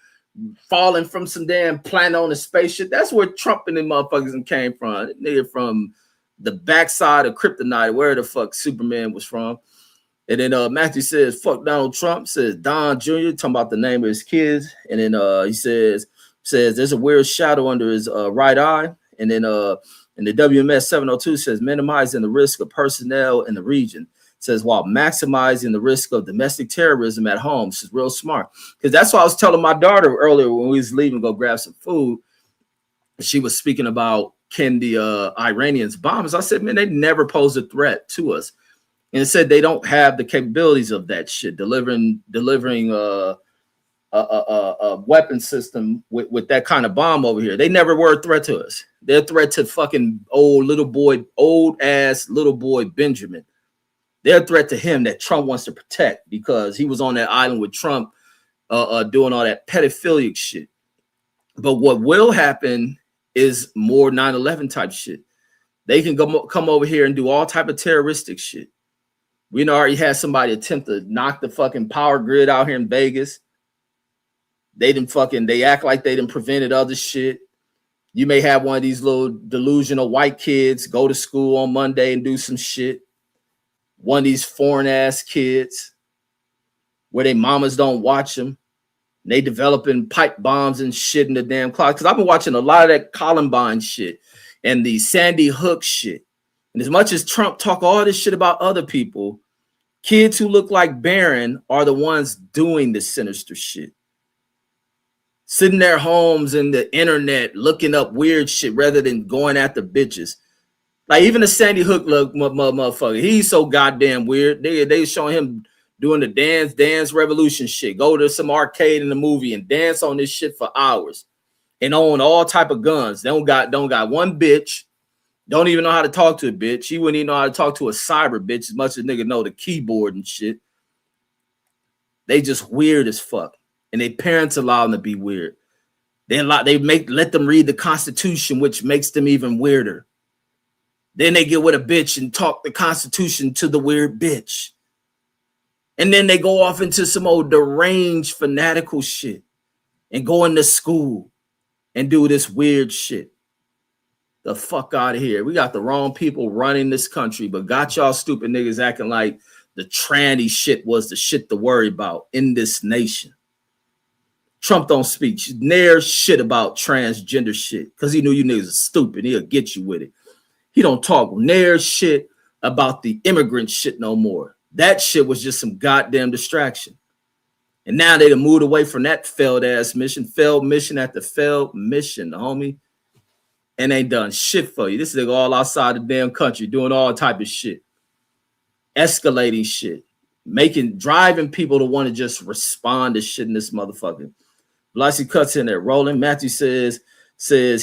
falling from some damn planet on a spaceship. That's where Trump and them motherfuckers came from. That nigga from the backside of Kryptonite, where the fuck Superman was from. And then Matthew says, fuck Donald Trump, says Don Jr., talking about the name of his kids. And then he says there's a weird shadow under his right eye. And then and the WMS 702 says minimizing the risk of personnel in the region. Says while maximizing the risk of domestic terrorism at home. This is real smart. Because that's what I was telling my daughter earlier when we was leaving to go grab some food. She was speaking about can the Iranians bomb us? I said, man, they never posed a threat to us. And it said they don't have the capabilities of that shit, delivering a weapon system with that kind of bomb over here. They never were a threat to us. They're a threat to fucking old ass little boy Benjamin. They're a threat to him that Trump wants to protect because he was on that island with Trump doing all that pedophilic shit. But what will happen is more 9/11 type shit. They can come over here and do all type of terroristic shit. We know already had somebody attempt to knock the fucking power grid out here in Vegas. They act like they didn't prevented other shit. You may have one of these little delusional white kids go to school on Monday and do some shit. one of these foreign ass kids where they mamas don't watch them. And they developing pipe bombs and shit in the damn closet. Because I've been watching a lot of that Columbine shit and the Sandy Hook shit. And as much as Trump talk all this shit about other people, kids who look like Barron are the ones doing the sinister shit. Sitting their homes in the internet looking up weird shit rather than going after bitches. Like even the Sandy Hook look motherfucker, he's so goddamn weird. They showing him doing the dance revolution shit. Go to some arcade in the movie and dance on this shit for hours. And own all type of guns. They don't got one bitch. Don't even know how to talk to a bitch. He wouldn't even know how to talk to a cyber bitch as much as nigga know the keyboard and shit. They just weird as fuck. And their parents allow them to be weird. Let them read the Constitution, which makes them even weirder. Then they get with a bitch and talk the Constitution to the weird bitch. And then they go off into some old deranged fanatical shit and go into school and do this weird shit. The fuck out of here. We got the wrong people running this country, but got y'all stupid niggas acting like the tranny shit was the shit to worry about in this nation. Trump don't speak near shit about transgender shit because he knew you niggas are stupid. He'll get you with it. He don't talk near shit about the immigrant shit no more. That shit was just some goddamn distraction. And now they done moved away from that failed mission after failed mission, homie. And ain't done shit for you. This is all outside the damn country doing all type of shit. Escalating shit. Driving people to want to just respond to shit in this motherfucker. Blasey cuts in there. Rolling. Matthew says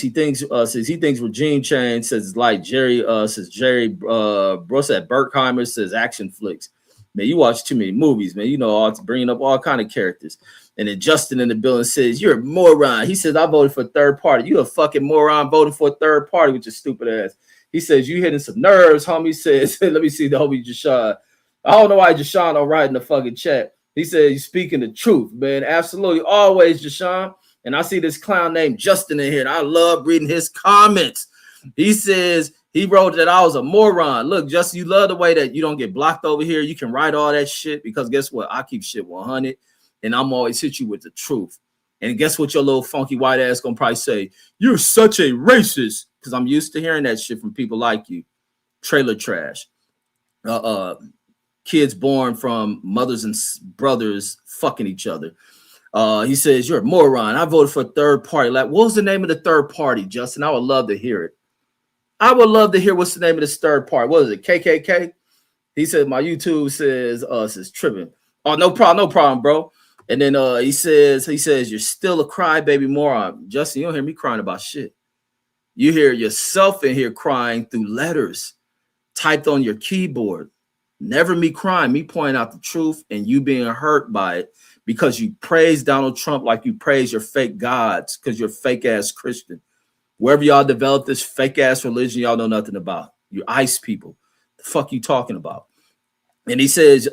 he thinks regime change says like Jerry Bruce at Berkheimer says action flicks. Man, you watch too many movies, man. You know, bringing up all kind of characters. And then Justin in the building says, you're a moron. He says, I voted for a third party. You a fucking moron voting for a third party with your stupid ass. He says, you hitting some nerves, homie. He says, let me see the homie Jashawn. I don't know why Jashawn don't write in the fucking chat. He said, you speaking the truth, man. Absolutely. Always, Jashawn. And I see this clown named Justin in here, and I love reading his comments. He says, he wrote that I was a moron. Look, Justin, you love the way that you don't get blocked over here. You can write all that shit because guess what? I keep shit 100. And I'm always hit you with the truth. And guess what your little funky white ass gonna probably say? You're such a racist. Because I'm used to hearing that shit from people like you. Trailer trash. Kids born from mothers and brothers fucking each other. He says, you're a moron. I voted for a third party. Like, what was the name of the third party, Justin? I would love to hear it. I would love to hear what's the name of this third party. What is it? KKK? He said, my YouTube says tripping. Oh, no problem, bro. And then he says, you're still a crybaby moron. Justin, you don't hear me crying about shit. You hear yourself in here crying through letters typed on your keyboard. Never me crying, me pointing out the truth and you being hurt by it because you praise Donald Trump like you praise your fake gods because you're fake ass Christian. Wherever y'all develop this fake ass religion y'all know nothing about. You ICE people. The fuck you talking about? And he says,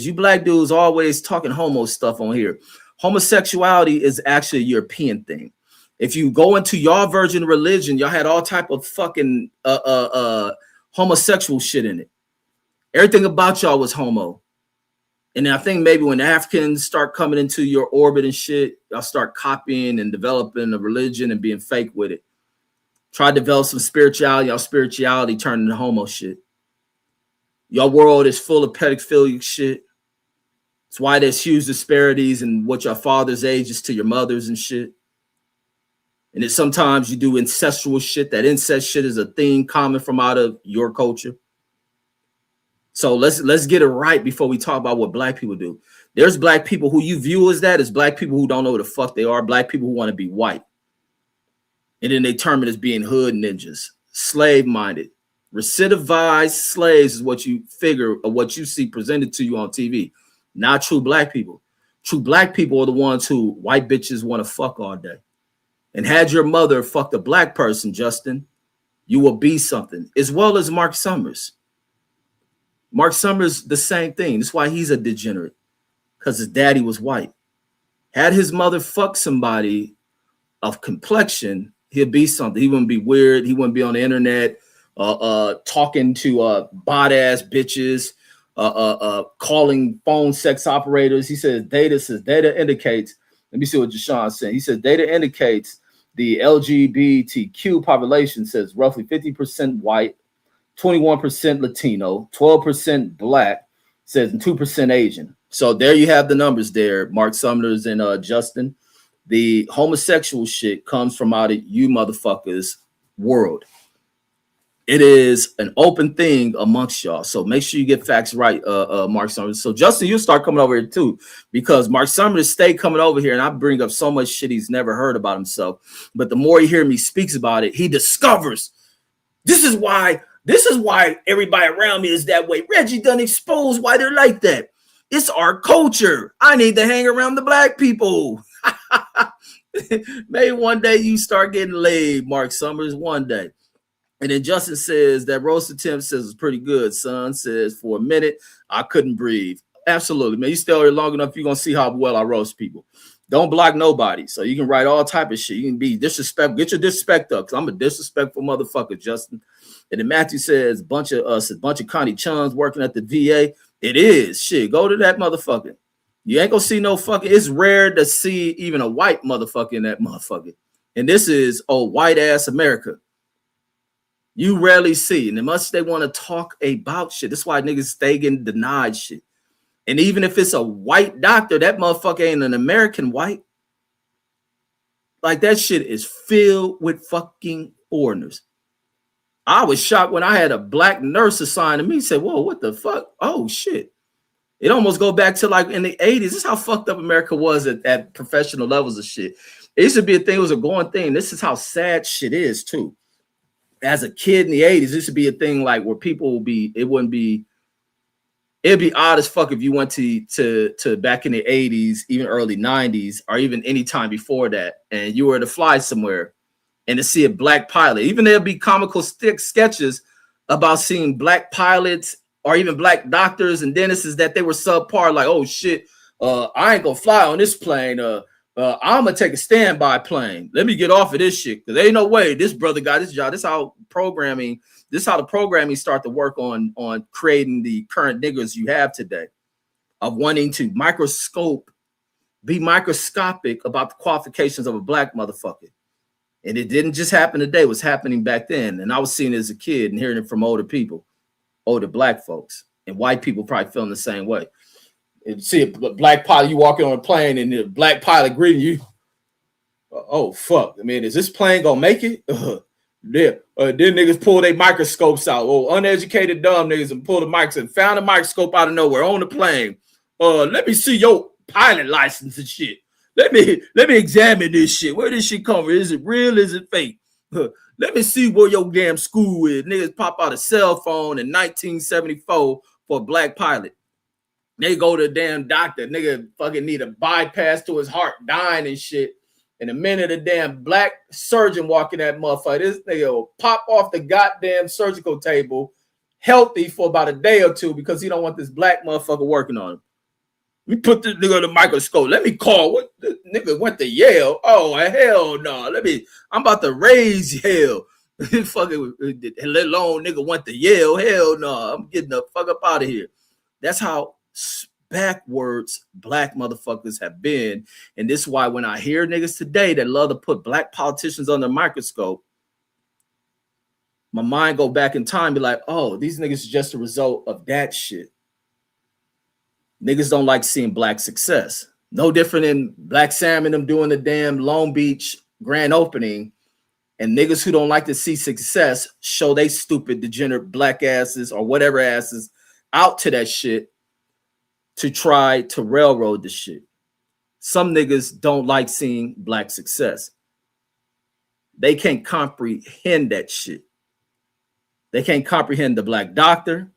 you black dudes always talking homo stuff on here. Homosexuality is actually a European thing. If you go into your version of religion, y'all had all type of fucking homosexual shit in it. Everything about y'all was homo. And I think maybe when Africans start coming into your orbit and shit, y'all start copying and developing a religion and being fake with it. Try to develop some spirituality. Y'all spirituality turned into homo shit. Your world is full of pedophilic shit. It's why there's huge disparities in what your father's age is to your mother's and shit. And it's sometimes you do incestual shit. That incest shit is a thing common from out of your culture. So let's get it right before we talk about what black people do. There's black people who you view as that as black people who don't know who the fuck they are. Black people who want to be white. And then they term it as being hood ninjas, slave-minded. Recidivized slaves is what you figure or what you see presented to you on TV. Not true black people. True black people are the ones who white bitches want to fuck all day. And had your mother fucked a black person, Justin, you will be something. As well as Mark Summers. Mark Summers, the same thing. That's why he's a degenerate. Because his daddy was white. Had his mother fucked somebody of complexion, he'd be something. He wouldn't be weird. He wouldn't be on the internet talking to bot ass bitches, calling phone sex operators. He says data indicates. Let me see what Jashawn's saying. He says data indicates the LGBTQ population says roughly 50% white, 21% Latino, 12% black, says and 2% Asian. So there you have the numbers there, Mark Summers and Justin. The homosexual shit comes from out of you motherfuckers' world. It is an open thing amongst y'all. So make sure you get facts right, Mark Summers. So Justin, you start coming over here too, because Mark Summers stay coming over here and I bring up so much shit he's never heard about himself. But the more you hear me speaks about it, he discovers this is why everybody around me is that way. Reggie done exposed why they're like that. It's our culture. I need to hang around the black people. Maybe one day you start getting laid, Mark Summers, one day. And then Justin says that roast attempt says it's pretty good. Son says for a minute, I couldn't breathe. Absolutely, man. You stay here long enough, you're going to see how well I roast people. Don't block nobody. So you can write all type of shit. You can be disrespectful. Get your disrespect up because I'm a disrespectful motherfucker, Justin. And then Matthew says, a bunch of Connie Chuns working at the VA. It is. Shit, go to that motherfucker. You ain't going to see no fucking, it's rare to see even a white motherfucker in that motherfucker. And this is white ass America. You rarely see, and much they want to talk about shit. That's why niggas stay getting denied shit. And even if it's a white doctor, that motherfucker ain't an American white. Like that shit is filled with fucking foreigners. I was shocked when I had a black nurse assigned to me. Said, "Whoa, what the fuck? Oh shit!" It almost go back to like in the 80s. This is how fucked up America was at professional levels of shit. It used to be a thing. It was a going thing. This is how sad shit is too. As a kid in the 80s, this would be a thing like where people will be, it'd be odd as fuck if you went to back in the 80s, even early 90s, or even any time before that, and you were to fly somewhere and to see a black pilot. Even there'll be comical sketches about seeing black pilots or even black doctors and dentists that they were subpar, like, oh shit, I ain't gonna fly on this plane. I'm gonna take a standby plane. Let me get off of this shit because there ain't no way this brother got this job. This is how the programming start to work on creating the current niggas you have today of wanting to be microscopic about the qualifications of a black motherfucker. And it didn't just happen today; it was happening back then. And I was seeing it as a kid and hearing it from older people, older black folks, and white people probably feeling the same way. And see a black pilot, you walking on a plane and the black pilot greeting you. Oh, fuck. I mean, is this plane going to make it? Yeah. Then niggas pull their microscopes out. Oh, uneducated dumb niggas and pull the mics and found a microscope out of nowhere on the plane. Let me see your pilot license and shit. Let me examine this shit. Where this shit come from? Is it real? Is it fake? Let me see where your damn school is. Niggas pop out a cell phone in 1974 for a black pilot. They go to a damn doctor. Nigga fucking need a bypass to his heart, dying and shit. And the minute a damn black surgeon walking that motherfucker, this nigga will pop off the goddamn surgical table healthy for about a day or two because he don't want this black motherfucker working on him. Let me put this nigga on the microscope. Let me call. What this nigga went to Yale? Oh, hell no. I'm about to raise hell. Fucking, let alone nigga went to Yale. Hell no. I'm getting the fuck up out of here. That's how backwards black motherfuckers have been. And this is why when I hear niggas today that love to put black politicians under a microscope, my mind go back in time and be like, oh, these niggas is just a result of that shit. Niggas don't like seeing black success. No different than Black Sam and them doing the damn Long Beach grand opening. And niggas who don't like to see success show they stupid, degenerate black asses or whatever asses out to that shit to try to railroad the shit. Some niggas don't like seeing black success. They can't comprehend that shit. They can't comprehend the black doctor,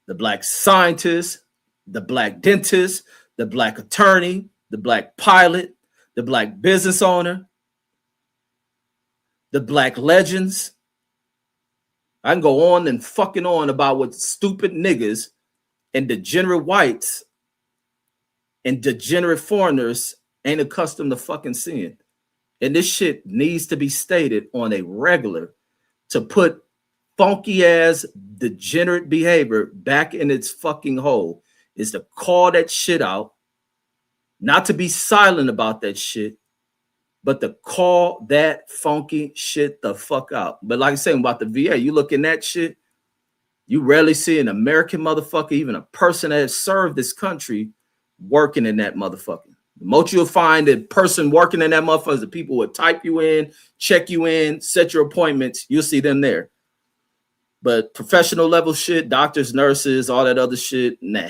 the black scientist, the black dentist, the black attorney, the black pilot, the black business owner, the black legends. I can go on and fucking on about what stupid niggas and degenerate whites and degenerate foreigners ain't accustomed to fucking seeing. And this shit needs to be stated on a regular to put funky ass degenerate behavior back in its fucking hole is to call that shit out, not to be silent about that shit, but to call that funky shit the fuck out. But like I said about the VA, you look in that shit, you rarely see an American motherfucker, even a person that has served this country, working in that motherfucker. The most you'll find a person working in that motherfucker is the people who type you in, check you in, set your appointments. You'll see them there. But professional level shit, doctors, nurses, all that other shit, nah.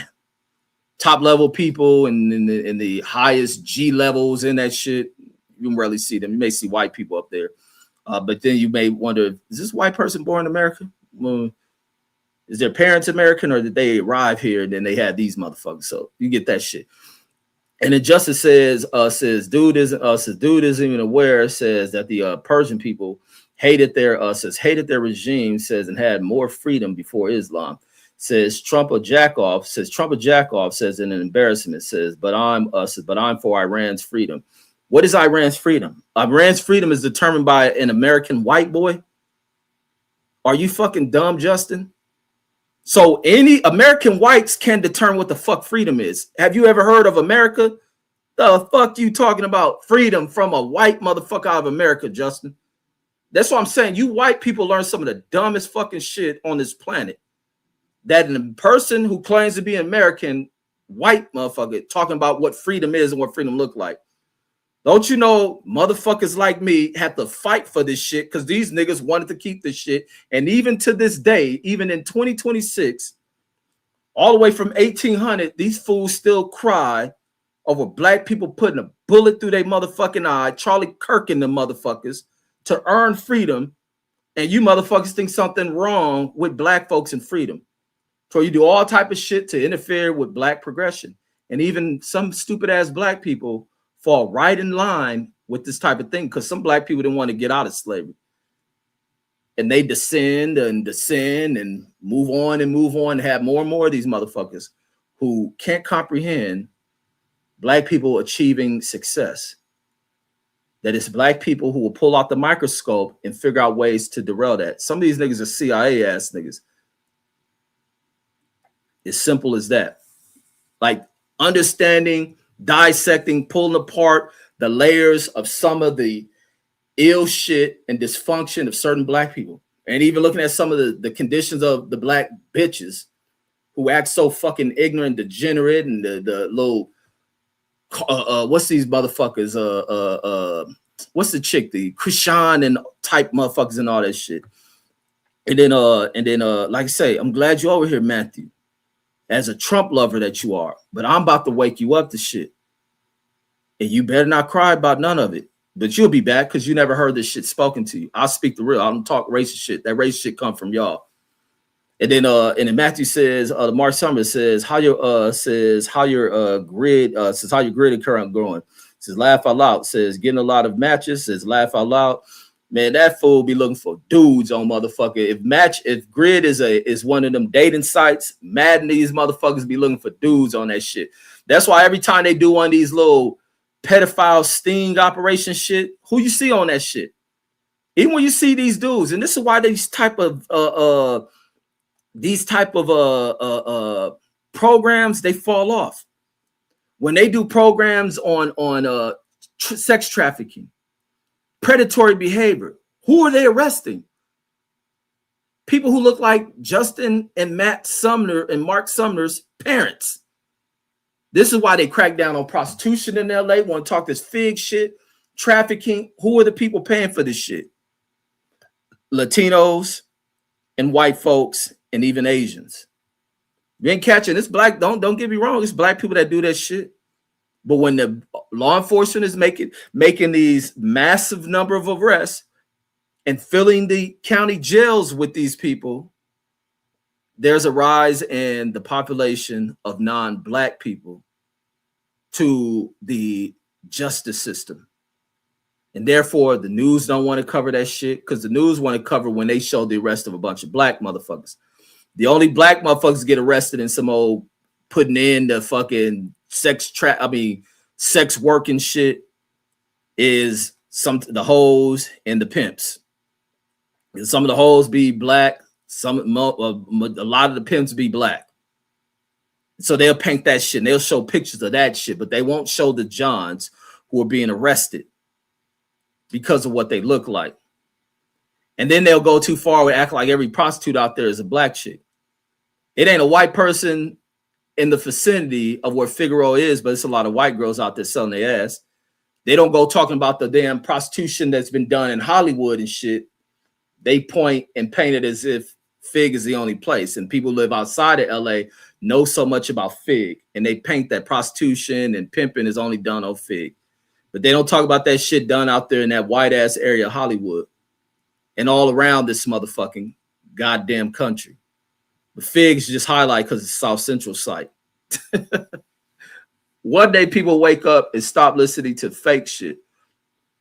Top level people and in the highest G levels in that shit, you can rarely see them. You may see white people up there. But then you may wonder, is this white person born in America? Well, is their parents American, or did they arrive here and then they had these motherfuckers? So you get that shit. And then Justice says dude isn't even aware, says that the Persian people hated their regime, says, and had more freedom before Islam. Says Trump a jack off, says in an embarrassment, says, but I'm for Iran's freedom. What is Iran's freedom? Iran's freedom is determined by an American white boy. Are you fucking dumb, Justin? So any American whites can determine what the fuck freedom is. Have you ever heard of America? The fuck you talking about freedom from a white motherfucker out of America, Justin? That's what I'm saying. You white people learn some of the dumbest fucking shit on this planet. That a person who claims to be an American white motherfucker talking about what freedom is and what freedom look like. Don't you know motherfuckers like me have to fight for this shit because these niggas wanted to keep this shit. And even to this day, even in 2026, all the way from 1800, these fools still cry over black people putting a bullet through their motherfucking eye, Charlie Kirk and the motherfuckers, to earn freedom. And you motherfuckers think something wrong with black folks and freedom. So you do all type of shit to interfere with black progression. And even some stupid ass black people fall right in line with this type of thing because some black people didn't want to get out of slavery. And they descend and move on and have more and more of these motherfuckers who can't comprehend black people achieving success. That it's black people who will pull out the microscope and figure out ways to derail that. Some of these niggas are CIA ass niggas. As simple as that. Like understanding, dissecting, pulling apart the layers of some of the ill shit and dysfunction of certain black people. And even looking at some of the conditions of the black bitches who act so fucking ignorant, degenerate, and the little what's these motherfuckers? What's the chick? The Krishan and type motherfuckers and all that shit. And then like I say, I'm glad you're over here, Matthew, as a Trump lover that you are. But I'm about to wake you up to shit. And you better not cry about none of it. But you'll be back because you never heard this shit spoken to you. I'll speak the real. I don't talk racist shit. That racist shit come from y'all. And then Matthew says, Mark Summers says how your grid is currently growing. Says laugh out loud. Says getting a lot of matches. Says laugh out loud. Man, that fool be looking for dudes on motherfucker. If grid is one of them dating sites, Madden, these motherfuckers be looking for dudes on that shit. That's why every time they do one of these little pedophile sting operation shit, who you see on that shit? Even when you see these dudes, and this is why these type of programs, they fall off. When they do programs on sex trafficking, predatory behavior, who are they arresting? People who look like Justin and Matt Sumner and Mark Sumner's parents. This is why they crack down on prostitution in LA, want to talk this fig shit, trafficking. Who are the people paying for this shit? Latinos and white folks and even Asians. You ain't catching this black, don't get me wrong, it's black people that do that shit. But when the law enforcement is making these massive number of arrests and filling the county jails with these people, there's a rise in the population of non-black people to the justice system. And therefore, the news don't want to cover that shit because the news want to cover when they show the arrest of a bunch of black motherfuckers. The only black motherfuckers get arrested in some old putting in the fucking sex working shit is the hoes and the pimps. And some of the hoes be black, A lot of the pimps be black. So they'll paint that shit and they'll show pictures of that shit, but they won't show the Johns who are being arrested because of what they look like. And then they'll go too far and act like every prostitute out there is a black chick. It ain't a white person in the vicinity of where Figueroa is, but it's a lot of white girls out there selling their ass. They don't go talking about the damn prostitution that's been done in Hollywood and shit. They point and paint it as if Fig is the only place, and people who live outside of LA know so much about Fig, and they paint that prostitution and pimping is only done on Fig. But they don't talk about that shit done out there in that white ass area of Hollywood and all around this motherfucking goddamn country. The Figs just highlight because it's South Central site. One day people wake up and stop listening to fake shit,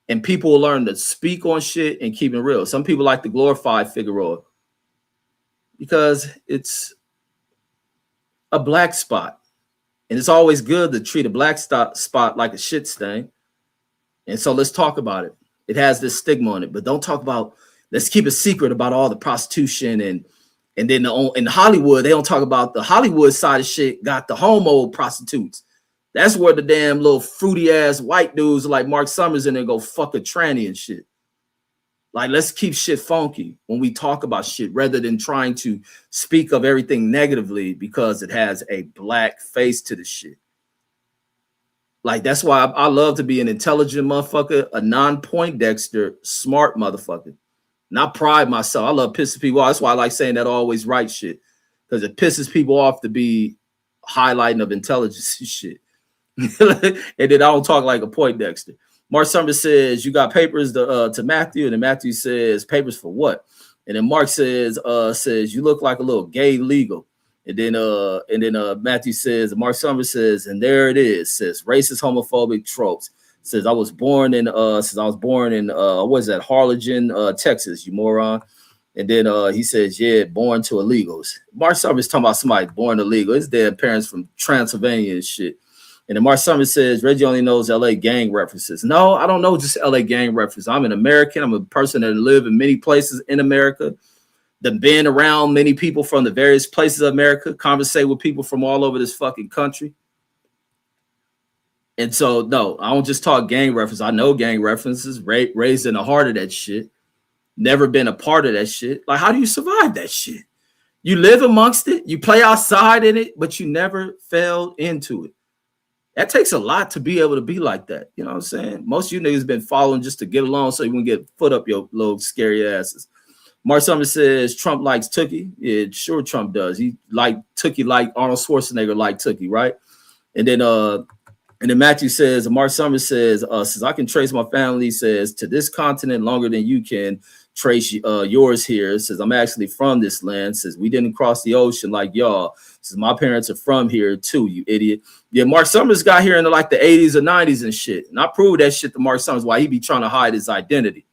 and people will learn to speak on shit and keep it real. Some people like to glorify Figueroa because it's a black spot, and it's always good to treat a black spot like a shit stain. And so let's talk about it. It has this stigma on it, but don't talk about, let's keep a secret about all the prostitution and then in Hollywood, they don't talk about the Hollywood side of shit, got the homo prostitutes. That's where the damn little fruity ass white dudes like Mark Summers in there go fuck a tranny and shit. Like, let's keep shit funky when we talk about shit rather than trying to speak of everything negatively because it has a black face to the shit. Like, that's why I love to be an intelligent motherfucker, a non-Poindexter, smart motherfucker. Not pride myself. I love pissing people off. That's why I like saying that always right shit, because it pisses people off to be highlighting of intelligence and shit. And then I don't talk like a Poindexter. Mark Summers says, you got papers to Matthew, and then Matthew says, papers for what? And then Mark says, you look like a little gay legal. And then Matthew says, Mark Summers says, and there it is, says racist, homophobic tropes. Says I was born in what is that, Harlingen, Texas, you moron. And then he says, yeah, born to illegals. Mark Summers talking about somebody born illegal. His dead parents from Transylvania and shit. And then Mark Summers says, Reggie only knows LA gang references. No, I don't know just LA gang references. I'm an American. I'm a person that live in many places in America, that been around many people from the various places of America, conversate with people from all over this fucking country. And so, no, I don't just talk gang references. I know gang references, raised in the heart of that shit. Never been a part of that shit. Like, how do you survive that shit? You live amongst it. You play outside in it, but you never fell into it. That takes a lot to be able to be like that. You know what I'm saying? Most of you niggas been following just to get along so you can get foot up your little scary asses. Mark Summers says Trump likes Tookie. Yeah, sure Trump does. He like Tookie like Arnold Schwarzenegger like Tookie, right? And then Matthew says, Mark Summers says I can trace my family, says, to this continent longer than you can trace yours here. Says, I'm actually from this land. Says, we didn't cross the ocean like y'all. Says, my parents are from here too, you idiot. Yeah, Mark Summers got here in like the 80s or 90s and shit. And I proved that shit to Mark Summers why he be trying to hide his identity.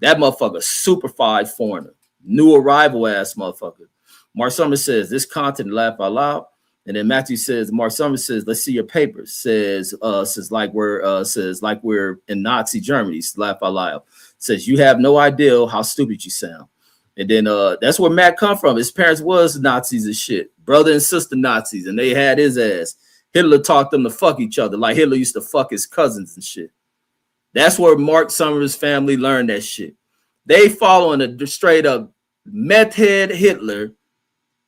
That motherfucker, superfied foreigner, new arrival ass motherfucker. Mark Summers says, this continent, laugh out loud. And then Matthew says, Mark Summers says, let's see your papers. Says like we're in Nazi Germany. Laugh out loud. Says, you have no idea how stupid you sound. And then that's where Matt come from. His parents was Nazis and shit, brother and sister Nazis, and they had his ass. Hitler taught them to fuck each other like Hitler used to fuck his cousins and shit. That's where Mark Summers' family learned that shit. They following a straight up meth head Hitler,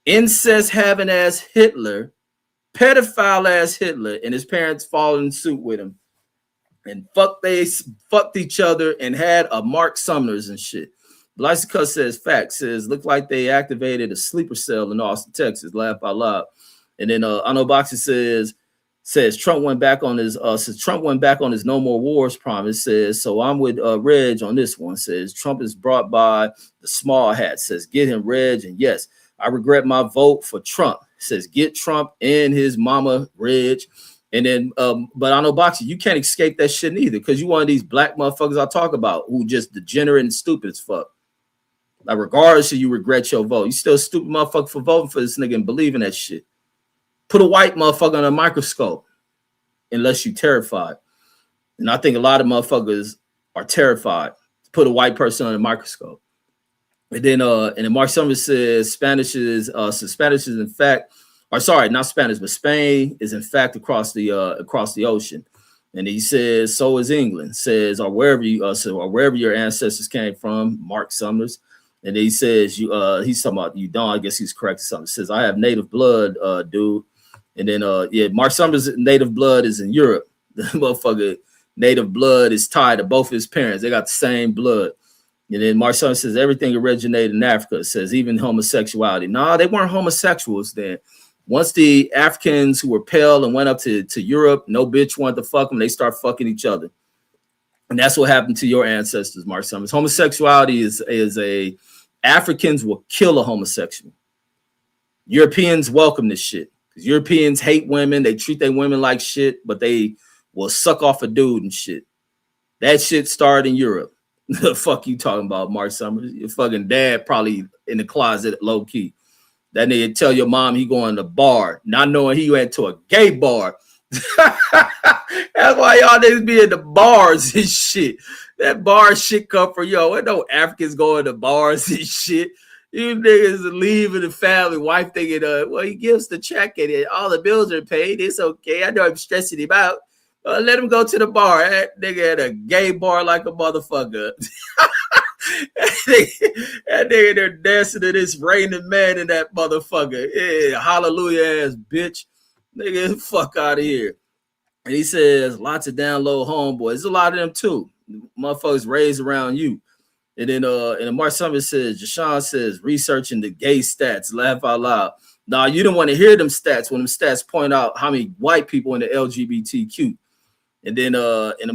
incest having ass Hitler, pedophile ass Hitler, and his parents following suit with him. And fucked each other and had a Mark Summers and shit. Lysica says, fact, says, look like they activated a sleeper cell in Austin, Texas. Laugh out loud. And then Ano Boxer says Trump went back on his no more wars promise. Says, so I'm with Reg on this one. Says Trump is brought by the small hat. Says get him, Reg. And yes, I regret my vote for Trump. Says get Trump and his mama, Reg. And then but I know Boxer, you can't escape that shit neither, because you one of these black motherfuckers I talk about who just degenerate and stupid as fuck. Like, regardless of you regret your vote, you still a stupid motherfucker for voting for this nigga and believing that shit. Put a white motherfucker on a microscope unless you terrified. And I think a lot of motherfuckers are terrified to put a white person on a microscope. And then Mark Summers says Spanish is in fact, or sorry, not Spanish, but Spain is in fact across the ocean. And he says so is England. Says or wherever your ancestors came from, Mark Summers. And he says he's talking about you don't. I guess he's correct or something. Says I have native blood, dude. And then Mark Summers' native blood is in Europe. The motherfucker native blood is tied to both his parents. They got the same blood. And then Marcel says everything originated in Africa. It says even homosexuality. No, they weren't homosexuals then. Once the Africans who were pale and went up to Europe, no bitch wanted to fuck them. They start fucking each other. And that's what happened to your ancestors, Mark Summers. Homosexuality is a Africans will kill a homosexual. Europeans welcome this shit. Because Europeans hate women. They treat their women like shit, but they will suck off a dude and shit. That shit started in Europe. The fuck you talking about, Mark Summers? Your fucking dad probably in the closet low key. That nigga tell your mom he going to bar, not knowing he went to a gay bar. That's why y'all niggas be in the bars and shit. That bar shit come from what no Africans going to bars and shit. You niggas leaving the family, wife thinking, well, he gives the check and all the bills are paid. It's okay. I know I'm stressing him out. Let him go to the bar. That nigga at a gay bar like a motherfucker. That nigga there dancing to this raining man in that motherfucker. Yeah, hallelujah ass bitch. Nigga, fuck out of here. And he says, lots of down low homeboys. There's a lot of them too. Motherfuckers raised around you. And then Mark Summers says, Jashawn says, researching the gay stats. Laugh out loud. Nah, you don't want to hear them stats when them stats point out how many white people in the LGBTQ. And then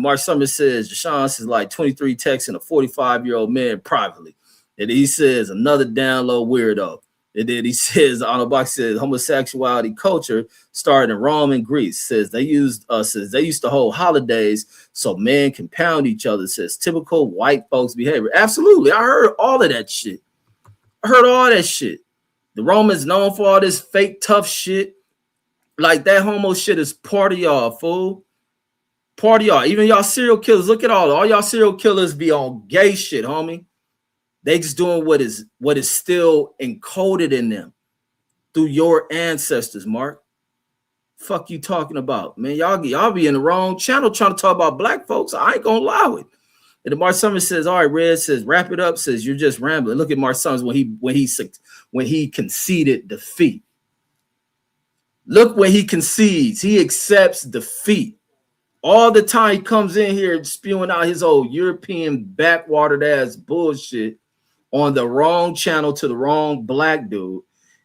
Mark Summers says, Jashawn says like 23 texting a 45-year-old man privately. And he says, another down low weirdo. And then he says, Arnold Box says, homosexuality culture started in Rome and Greece. Says they used to hold holidays so men can pound each other. Says typical white folks behavior. Absolutely. I heard all of that shit. The Romans known for all this fake tough shit. Like that homo shit is part of y'all, fool. Part of y'all. Even y'all serial killers. Look at all y'all serial killers be on gay shit, homie. They just doing what is still encoded in them through your ancestors, Mark. Fuck you talking about, man? Y'all be in the wrong channel trying to talk about black folks. I ain't gonna allow it. And then Mark Summers says, all right, Red says, wrap it up, says you're just rambling. Look at Mark Summers when he conceded defeat. Look when he concedes, he accepts defeat. All the time he comes in here spewing out his old European backwatered ass bullshit on the wrong channel to the wrong black dude.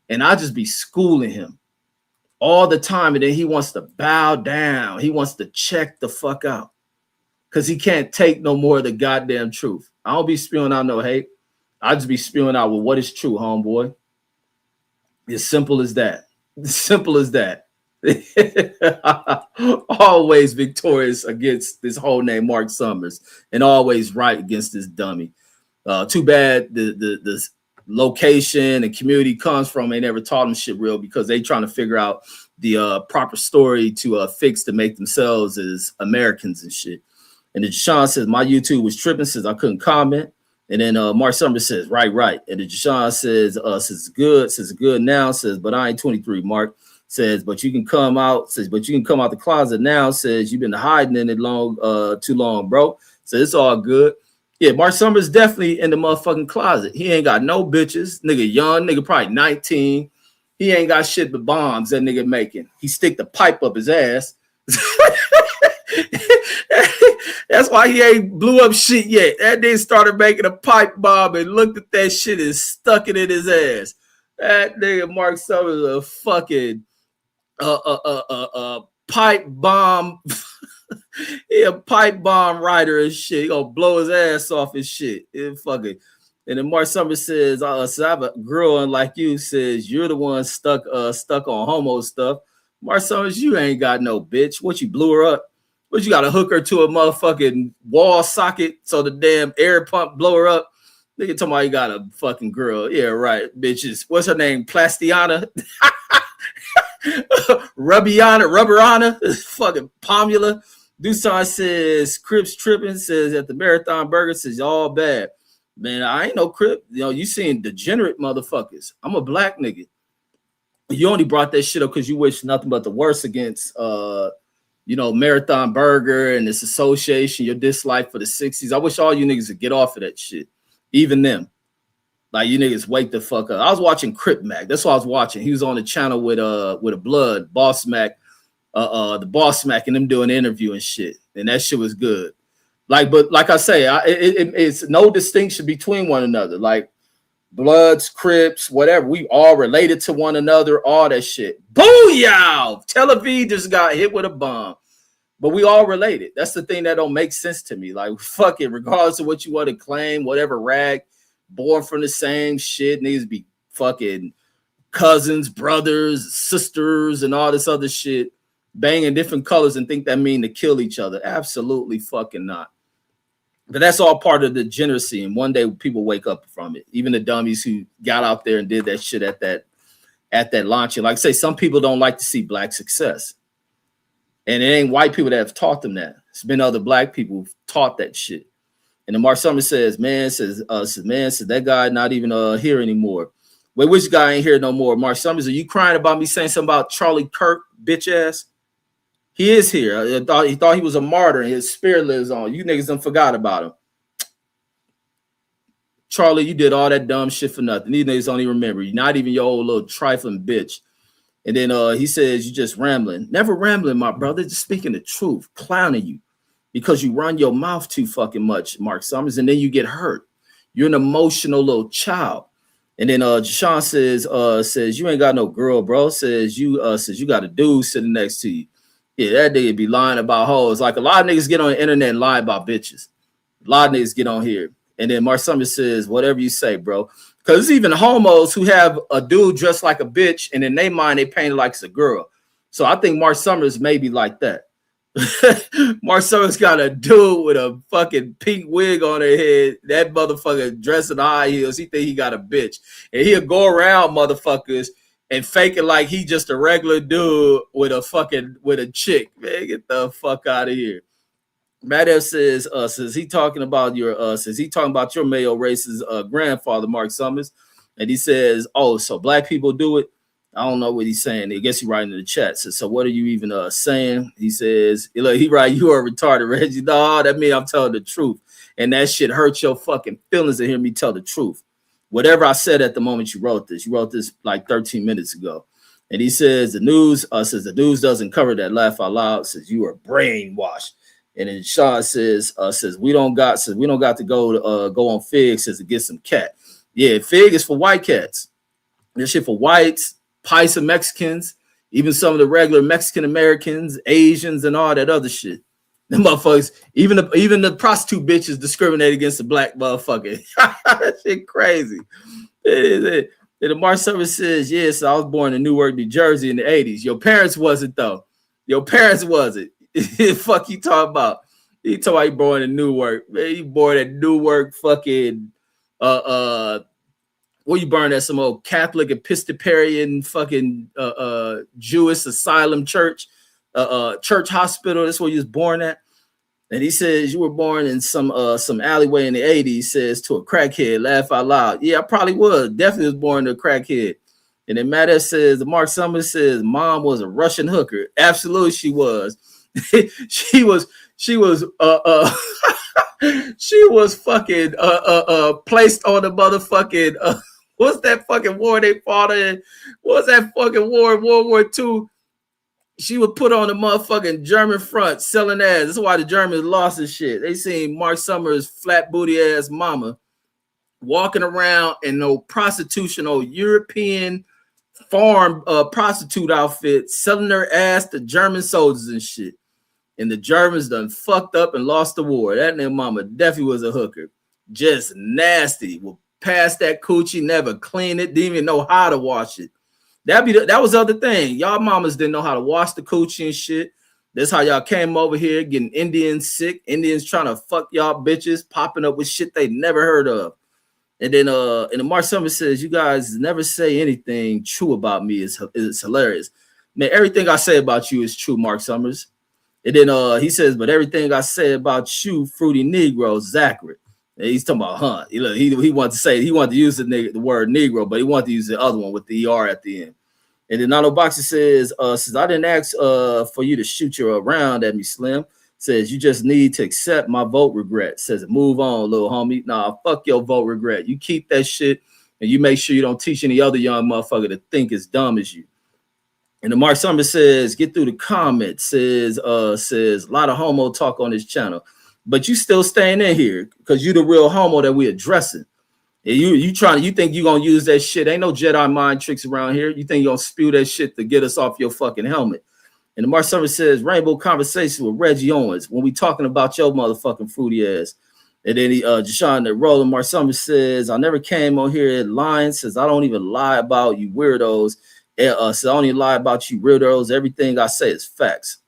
And I just be schooling him all the time. And then he wants to bow down. He wants to check the fuck out because he can't take no more of the goddamn truth. I don't be spewing out no hate. I just be spewing out with what is true, homeboy. As simple as that. Simple as that. Always victorious against this whole name Mark Summers and always right against this dummy. Too bad the location and community comes from ain't never taught them shit real because they trying to figure out the proper story to fix to make themselves as Americans and shit. And then Deshaun says my YouTube was tripping, says I couldn't comment. And then Mark Summers says right. And then Deshaun says good now, says but I ain't 23. Mark says but you can come out, the closet now, says you've been hiding in it too long, bro. So it's all good. Yeah, Mark Summers definitely in the motherfucking closet. He ain't got no bitches. Nigga young, nigga probably 19. He ain't got shit but bombs that nigga making. He stick the pipe up his ass. That's why he ain't blew up shit yet. That nigga started making a pipe bomb and looked at that shit and stuck it in his ass. That nigga Mark Summers a fucking pipe bomb. He a pipe bomb writer and shit. He gonna blow his ass off his shit. Fucking. And then Mark Summers says, so I have a girl and like you says you're the one stuck on homo stuff. Mark Summers, you ain't got no bitch. What, you blew her up? What, you got to hook her to a motherfucking wall socket so the damn air pump blow her up? Nigga talking about you got a fucking girl. Yeah, right, bitches. What's her name? Plastiana? Rubberana, fucking Pomula. Dusan says Crips tripping, says at the Marathon Burger, says all bad. Man, I ain't no Crip. You know, you seen degenerate motherfuckers. I'm a black nigga. You only brought that shit up because you wish nothing but the worst against Marathon Burger and this association, your dislike for the 60s. I wish all you niggas would get off of that shit. Even them. Like, you niggas wake the fuck up. I was watching Crip Mac. That's what I was watching. He was on the channel with a blood, Boss Mac, the Boss Mac, and them doing an interview and shit. And that shit was good. But like I say, it's no distinction between one another. Like, Bloods, Crips, whatever. We all related to one another, all that shit. Booyah! Tel Aviv just got hit with a bomb. But we all related. That's the thing that don't make sense to me. Like, fuck it, regardless of what you want to claim, whatever rag, born from the same shit, needs to be fucking cousins, brothers, sisters, and all this other shit, banging different colors and think that mean to kill each other. Absolutely fucking not. But that's all part of the degeneracy, and one day people wake up from it. Even the dummies who got out there and did that shit at that launching. Like I say, some people don't like to see black success. And it ain't white people that have taught them that. It's been other black people who've taught that shit. And then Mark Summers says, that guy not even here anymore. Wait, which guy ain't here no more? Mark Summers, are you crying about me saying something about Charlie Kirk, bitch ass? He is here. He thought he was a martyr and his spirit lives on. You niggas done forgot about him. Charlie, you did all that dumb shit for nothing. These niggas don't even remember you. Not even your old little trifling bitch. And then he says, you just rambling. Never rambling, my brother. Just speaking the truth. Clowning you. Because you run your mouth too fucking much, Mark Summers. And then you get hurt. You're an emotional little child. And then Deshaun says, you ain't got no girl, bro. Says you got a dude sitting next to you. Yeah, that nigga be lying about hoes. Like, a lot of niggas get on the internet and lie about bitches. A lot of niggas get on here. And then Mark Summers says, whatever you say, bro. Because there's even homos who have a dude dressed like a bitch, and in their mind, they paint it like it's a girl. So I think Mark Summers may be like that. Mark Summers got a dude with a fucking pink wig on her head. That motherfucker dressed in high heels. He think he got a bitch. And he'll go around motherfuckers and fake it like he just a regular dude with a chick. Man, get the fuck out of here. Madev says he talking about your male racist grandfather, Mark Summers, and he says, oh, so black people do it. I don't know what he's saying. I guess he's writing in the chat. So what are you even saying? He says, look, he write, you are retarded, Reggie. No, that means I'm telling the truth, and that shit hurts your fucking feelings to hear me tell the truth. Whatever I said at the moment you wrote this like 13 minutes ago. And he says the news doesn't cover that. Laugh out loud. Says you are brainwashed. And then Sean says we don't got to go on Fig, says to get some cat. Yeah, Fig is for white cats. This shit for whites, Paisa Mexicans, even some of the regular Mexican Americans, Asians, and all that other shit. Them motherfuckers, even the prostitute bitches discriminate against the black motherfucker. That shit crazy. And the Mark Summers says, yes, I was born in Newark, New Jersey in the 80s. Your parents wasn't, though. Your parents wasn't. Fuck you talking about? He talking about he born in Newark. Man, he born at Newark fucking where you born at, some old Catholic Episcopalian fucking Jewish asylum church hospital. That's where you was born at. And he says you were born in some alleyway in the 80s, says to a crackhead. Laugh out loud. Yeah, I probably was. Definitely was born to a crackhead. And then Matt says, Mark Summers says mom was a Russian hooker. Absolutely she was. she was she was fucking placed on the motherfucking what's that fucking war they fought in? What's that fucking war in World War II? She was put on the motherfucking German front selling ass. That's why the Germans lost this shit. They seen Mark Summers' flat booty ass mama walking around in no prostitution, no European farm prostitute outfit, selling her ass to German soldiers and shit. And the Germans done fucked up and lost the war. That nigga mama definitely was a hooker. Just nasty. Will pass that coochie, never clean it, didn't even know how to wash it. That was the other thing. Y'all mamas didn't know how to wash the coochie and shit. That's how y'all came over here getting Indians sick. Indians trying to fuck y'all bitches, popping up with shit they never heard of. And then and Mark Summers says, you guys never say anything true about me. It's hilarious. Man, everything I say about you is true, Mark Summers. And then he says, but everything I say about you, Fruity Negroes, is accurate. He's talking about hunt. He wanted to say, he wanted to use the word Negro, but he wanted to use the other one with the ER at the end. And then Nano Boxer says I didn't ask for you to shoot your around at me, Slim. Says you just need to accept my vote regret. Says move on, little homie. Nah, fuck your vote regret. You keep that shit and you make sure you don't teach any other young motherfucker to think as dumb as you. And the Mark Summers says, get through the comments. Says a lot of homo talk on this channel, but you still staying in here because you the real homo that we addressing. And you think you gonna use that shit? Ain't no Jedi mind tricks around here. You think you gonna spew that shit to get us off your fucking helmet? And the Mark Summers says, Rainbow Conversation with Reggie Owens when we talking about your motherfucking fruity ass. And then Jashawn the Roland Mark Summers says, I never came on here lying. Says I don't even lie about you weirdos. Says I don't even lie about you weirdos. Everything I say is facts.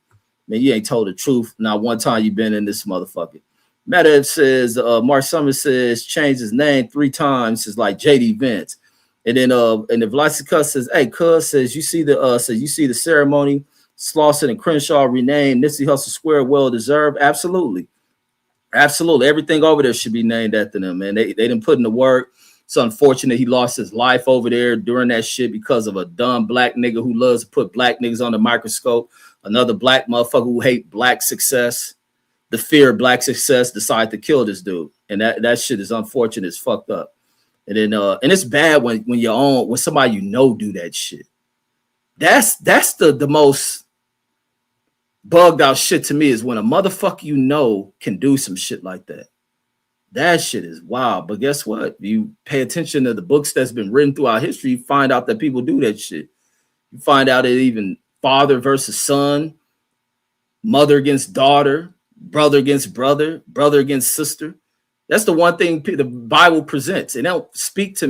Man, you ain't told the truth. Not one time you been in this motherfucker. Meta says, Mark Summers says, changed his name 3 times. It's like JD Vance. And then the Vlasica says, hey, cuz says you see the ceremony, Slauson and Crenshaw renamed Nipsey Hussle Square, well deserved. Absolutely. Absolutely. Everything over there should be named after them, man. They didn't put in the work. It's unfortunate he lost his life over there during that shit because of a dumb black nigga who loves to put black niggas on the microscope. Another black motherfucker who hate black success. The fear of black success decided to kill this dude. And that shit is unfortunate. It's fucked up. And then and it's bad when somebody you know do that shit. That's the most bugged out shit to me is when a motherfucker you know can do some shit like that. That shit is wild. But guess what? You pay attention to the books that's been written throughout history, you find out that people do that shit. You find out that even father versus son, mother against daughter, brother against brother, brother against sister. That's the one thing the Bible presents. It don't speak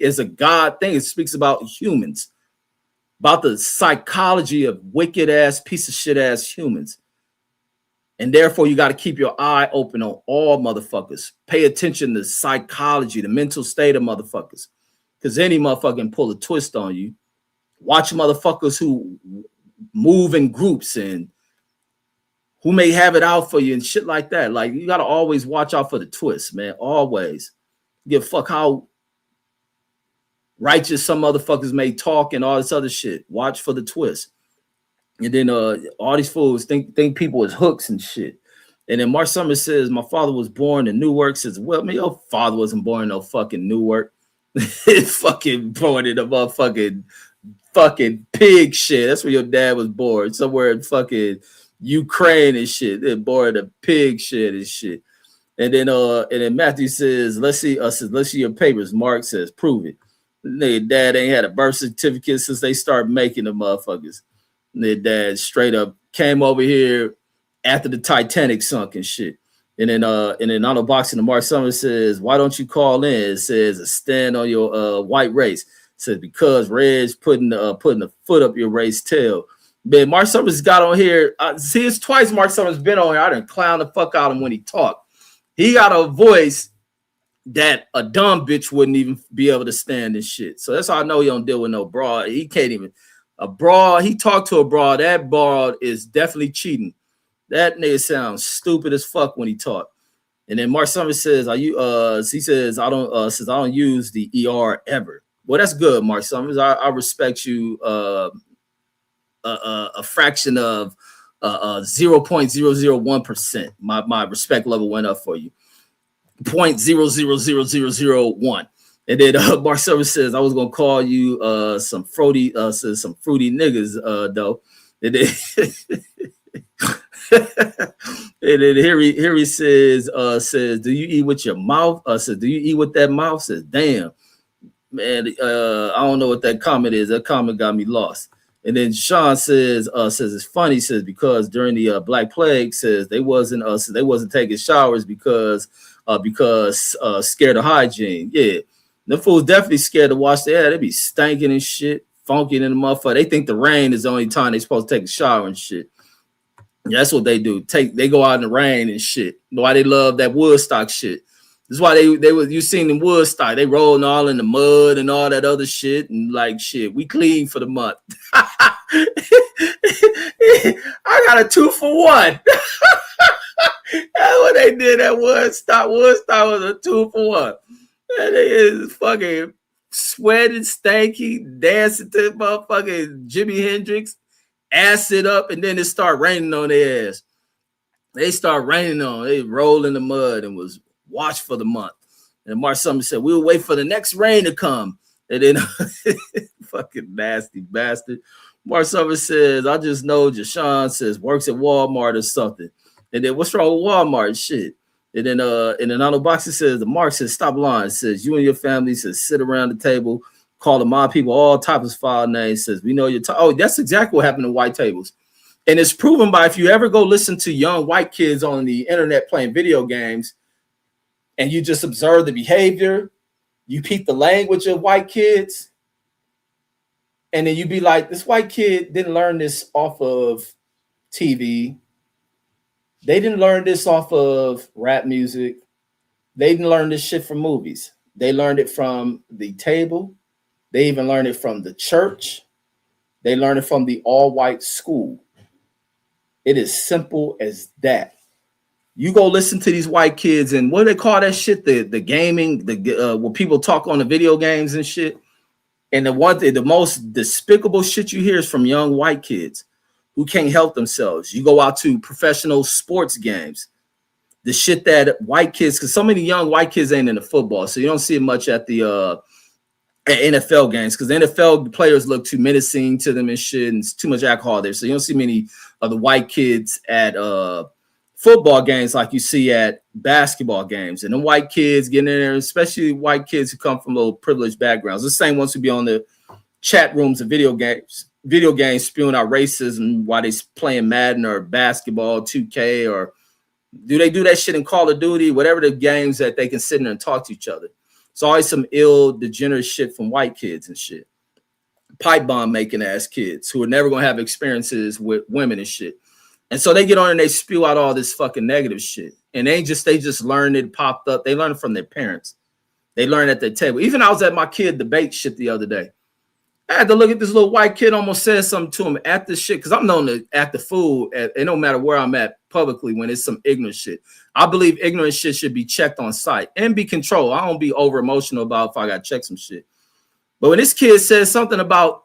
as a God thing. It speaks about humans, about the psychology of wicked ass, piece of shit ass humans. And therefore, you got to keep your eye open on all motherfuckers. Pay attention to psychology, the mental state of motherfuckers. Because any motherfucker can pull a twist on you. Watch motherfuckers who move in groups and who may have it out for you and shit like that. Like, you got to always watch out for the twist, man. Always. Give a fuck how righteous some motherfuckers may talk and all this other shit. Watch for the twist. And then all these fools think people is hooks and shit. And then Mark Summers says, my father was born in Newark. Says, well, man, your father wasn't born in no fucking Newark. Fucking born in a motherfucking fucking pig shit. That's where your dad was born. Somewhere in fucking Ukraine and shit. They're born in a pig shit and shit. And then Matthew says, let's see your papers. Mark says, prove it. Their dad ain't had a birth certificate since they started making the motherfuckers. Their dad straight up came over here after the Titanic sunk and shit. And then on the boxing, the Mark Summers says, why don't you call in? It says, stand on your white race. It says, because Red's putting the foot up your race tail. Man, Mark Summers got on here. See, it's twice Mark Summers been on here. I done clown the fuck out of him when he talked. He got a voice that a dumb bitch wouldn't even be able to stand and shit. So that's how I know he don't deal with no broad. He can't even. A broad, he talked to a broad. That broad is definitely cheating. That nigga sounds stupid as fuck when he talk. And then Mark Summers says, he says, I don't use the ER ever. Well, that's good, Mark Summers. I respect you a fraction of 0.001%. My respect level went up for you. 0.000001. And then Mark Summers says, I was gonna call you some fruity niggas though. And then, and then here he says, do you eat with your mouth? Says, do you eat with that mouth? Says, damn, man, I don't know what that comment is. That comment got me lost. And then Sean says it's funny, says because during the Black Plague, says they wasn't taking showers because scared of hygiene. Yeah. The fools definitely scared to wash their hair. They be stinking and shit, funky in the motherfucker. They think the rain is the only time they supposed to take a shower and shit. Yeah, that's what they do. They go out in the rain and shit. Why they love that Woodstock shit. This is why you seen them Woodstock. They rolling all in the mud and all that other shit and like shit. We clean for the month. I got a 2-for-1. That's what they did at Woodstock. Woodstock was a 2-for-1. And they is fucking sweating, stanky, dancing to motherfucking Jimi Hendrix, acid up, and then it started raining on their ass. They start raining on. They rolled in the mud and was washed for the month. And Mark Summers said, we'll wait for the next rain to come. And then fucking nasty bastard. Mark Summers says, I just know Jashawn says works at Walmart or something. And then what's wrong with Walmart? Shit. And then on the box it says, the Mark says, stop lying. It says, you and your family says sit around the table, call the mob people all types of file names. Says, we know you're oh, that's exactly what happened to white tables. And it's proven by if you ever go listen to young white kids on the internet playing video games and you just observe the behavior, you peep the language of white kids, and then you be like, this white kid didn't learn this off of TV. They didn't learn this off of rap music. They didn't learn this shit from movies. They learned it from the table. They even learned it from the church. They learned it from the all-white school. It is simple as that. You go listen to these white kids and what do they call that shit? The gaming, where people talk on the video games and shit. And the most despicable shit you hear is from young white kids who can't help themselves. You go out to professional sports games. The shit that white kids, because so many young white kids ain't into football, so you don't see it much at the at NFL games because the NFL players look too menacing to them and shit, and it's too much alcohol there. So you don't see many of the white kids at football games like you see at basketball games. And the white kids getting in there, especially white kids who come from little privileged backgrounds, the same ones who be on the chat rooms of video games spewing out racism while they playing Madden or basketball, 2K, or do they do that shit in Call of Duty, whatever the games that they can sit in there and talk to each other. It's always some ill, degenerate shit from white kids and shit. Pipe bomb making ass kids who are never going to have experiences with women and shit. And so they get on and they spew out all this fucking negative shit. And they just learned it, popped up. They learned it from their parents. They learned at their table. Even I was at my kid debate shit the other day. I had to look at this little white kid, almost said something to him at this shit, because I'm known to act the fool. It don't matter where I'm at publicly when it's some ignorant shit. I believe ignorant shit should be checked on site and be controlled. I don't be over emotional about if I got to check some shit. But when this kid says something about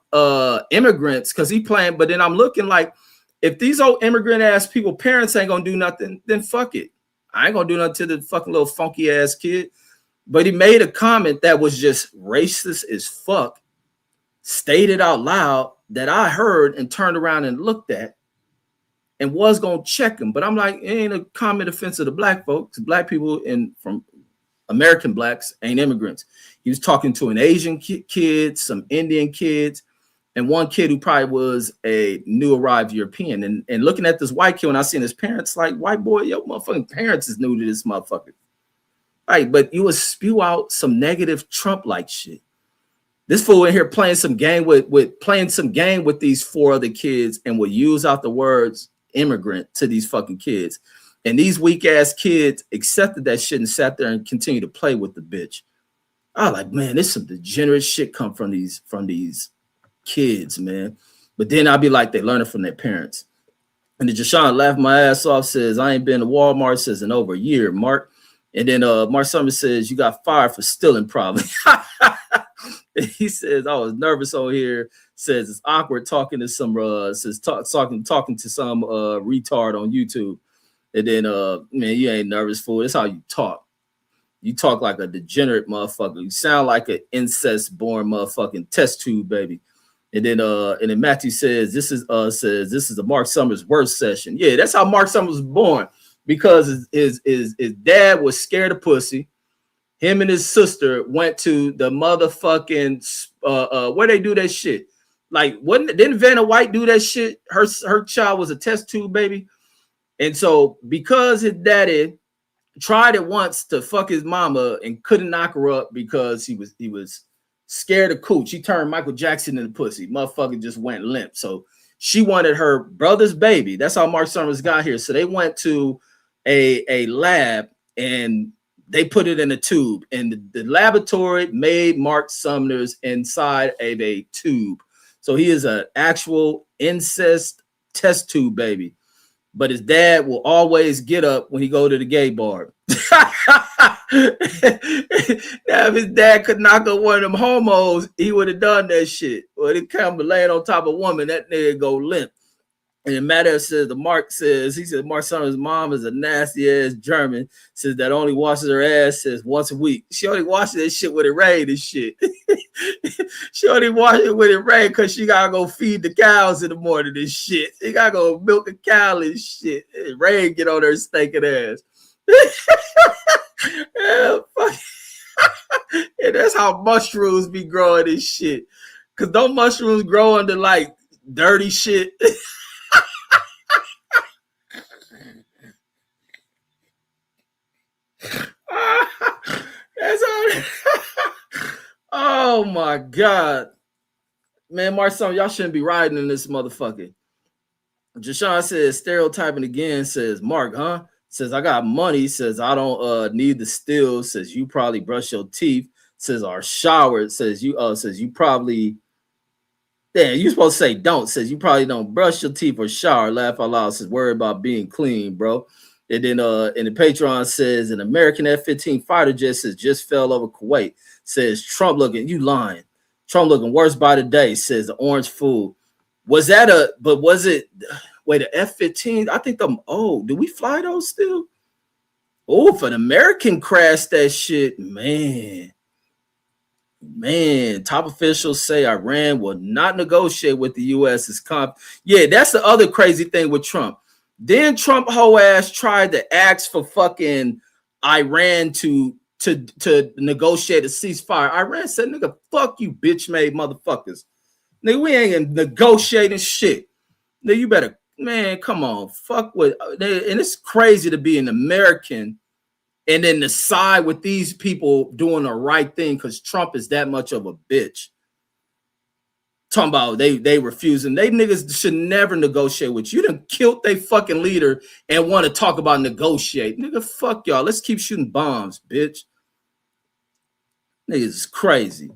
immigrants, because he playing, but then I'm looking like, if these old immigrant ass people, parents ain't gonna do nothing, then fuck it. I ain't gonna do nothing to the fucking little funky ass kid. But he made a comment that was just racist as fuck, stated out loud, that I heard and turned around and looked at and was gonna check him. But I'm like, it ain't a comment offensive to black folks. Black people from American blacks ain't immigrants. He was talking to an Asian kid, some Indian kids, and one kid who probably was a new arrived European. And looking at this white kid, when I seen his parents, like, white boy, your motherfucking parents is new to this motherfucker. Right, but you would spew out some negative Trump-like shit. This fool in here playing some game with these four other kids and would use out the words immigrant to these fucking kids. And these weak ass kids accepted that shit and sat there and continued to play with the bitch. I was like, man, this some degenerate shit come from these kids, man. But then I'd be like, they learn it from their parents. And then Jashawn laughed my ass off, says, I ain't been to Walmart since in over a year, Mark. And then Mark Summers says, you got fired for stealing probably. He says, I was nervous over here. Says it's awkward talking to some talking to some retard on YouTube. And then man, you ain't nervous, fool. That's how you talk. You talk like a degenerate motherfucker. You sound like an incest born motherfucking test tube baby. And then Matthew says this is a Mark Summers worst session. Yeah, that's how Mark Summers was born, because his dad was scared of pussy. Him and his sister went to the motherfucking where they do that shit. Like, didn't Vanna White do that shit? Her child was a test tube baby. And so because his daddy tried it once to fuck his mama and couldn't knock her up because he was scared of cooch. He turned Michael Jackson into pussy. Motherfucker just went limp. So she wanted her brother's baby. That's how Mark Summers got here. So they went to a lab and they put it in a tube. And the laboratory made Mark Summers inside of a tube. So he is an actual incest test tube baby. but his dad will always get up when he go to the gay bar. Now, if his dad could knock on one of them homos, he would have done that shit. Well, he come laying on top of a woman, that nigga go limp. And the matter says, he said, Mark Summers' mom is a nasty ass German, says that only washes her ass says once a week. She only washes that shit when it rain and shit. She only washes it when it rain because she gotta go feed the cows in the morning and shit. She gotta go milk a cow and shit. And rain get on her stinking ass. Yeah, fuck. And that's how mushrooms be growing and shit. Cause don't mushrooms grow under like dirty shit? That's all. Oh my God. Man, Marcel, y'all shouldn't be riding in this motherfucker. Jashawn says, stereotyping again, says, Mark, huh? Says, I got money. Says, I don't need the steal. Says, you probably brush your teeth. Says, or shower. Says, you probably, yeah, you supposed to say don't. Says, you probably don't brush your teeth or shower. Laugh out loud. Says, worry about being clean, bro. And then in the Patreon says, an American F-15 fighter jet says, just fell over Kuwait. Says, Trump looking, you lying. Trump looking worse by the day, says the orange fool. Was it the F-15? I think do we fly those still? Oh, if an American crashed that shit, man, top officials say Iran will not negotiate with the U.S. Yeah, that's the other crazy thing with Trump. Then Trump whole ass tried to ask for fucking Iran to negotiate a ceasefire. Iran said, nigga, fuck you, bitch made motherfuckers. Nigga, we ain't negotiating shit. Nigga, you better, man, come on. Fuck with, and it's crazy to be an American and then to side with these people doing the right thing because Trump is that much of a bitch. Talking about they refusing. They niggas should never negotiate with you. You done killed they fucking leader and want to talk about negotiate. Nigga, fuck y'all. Let's keep shooting bombs, bitch. Niggas is crazy.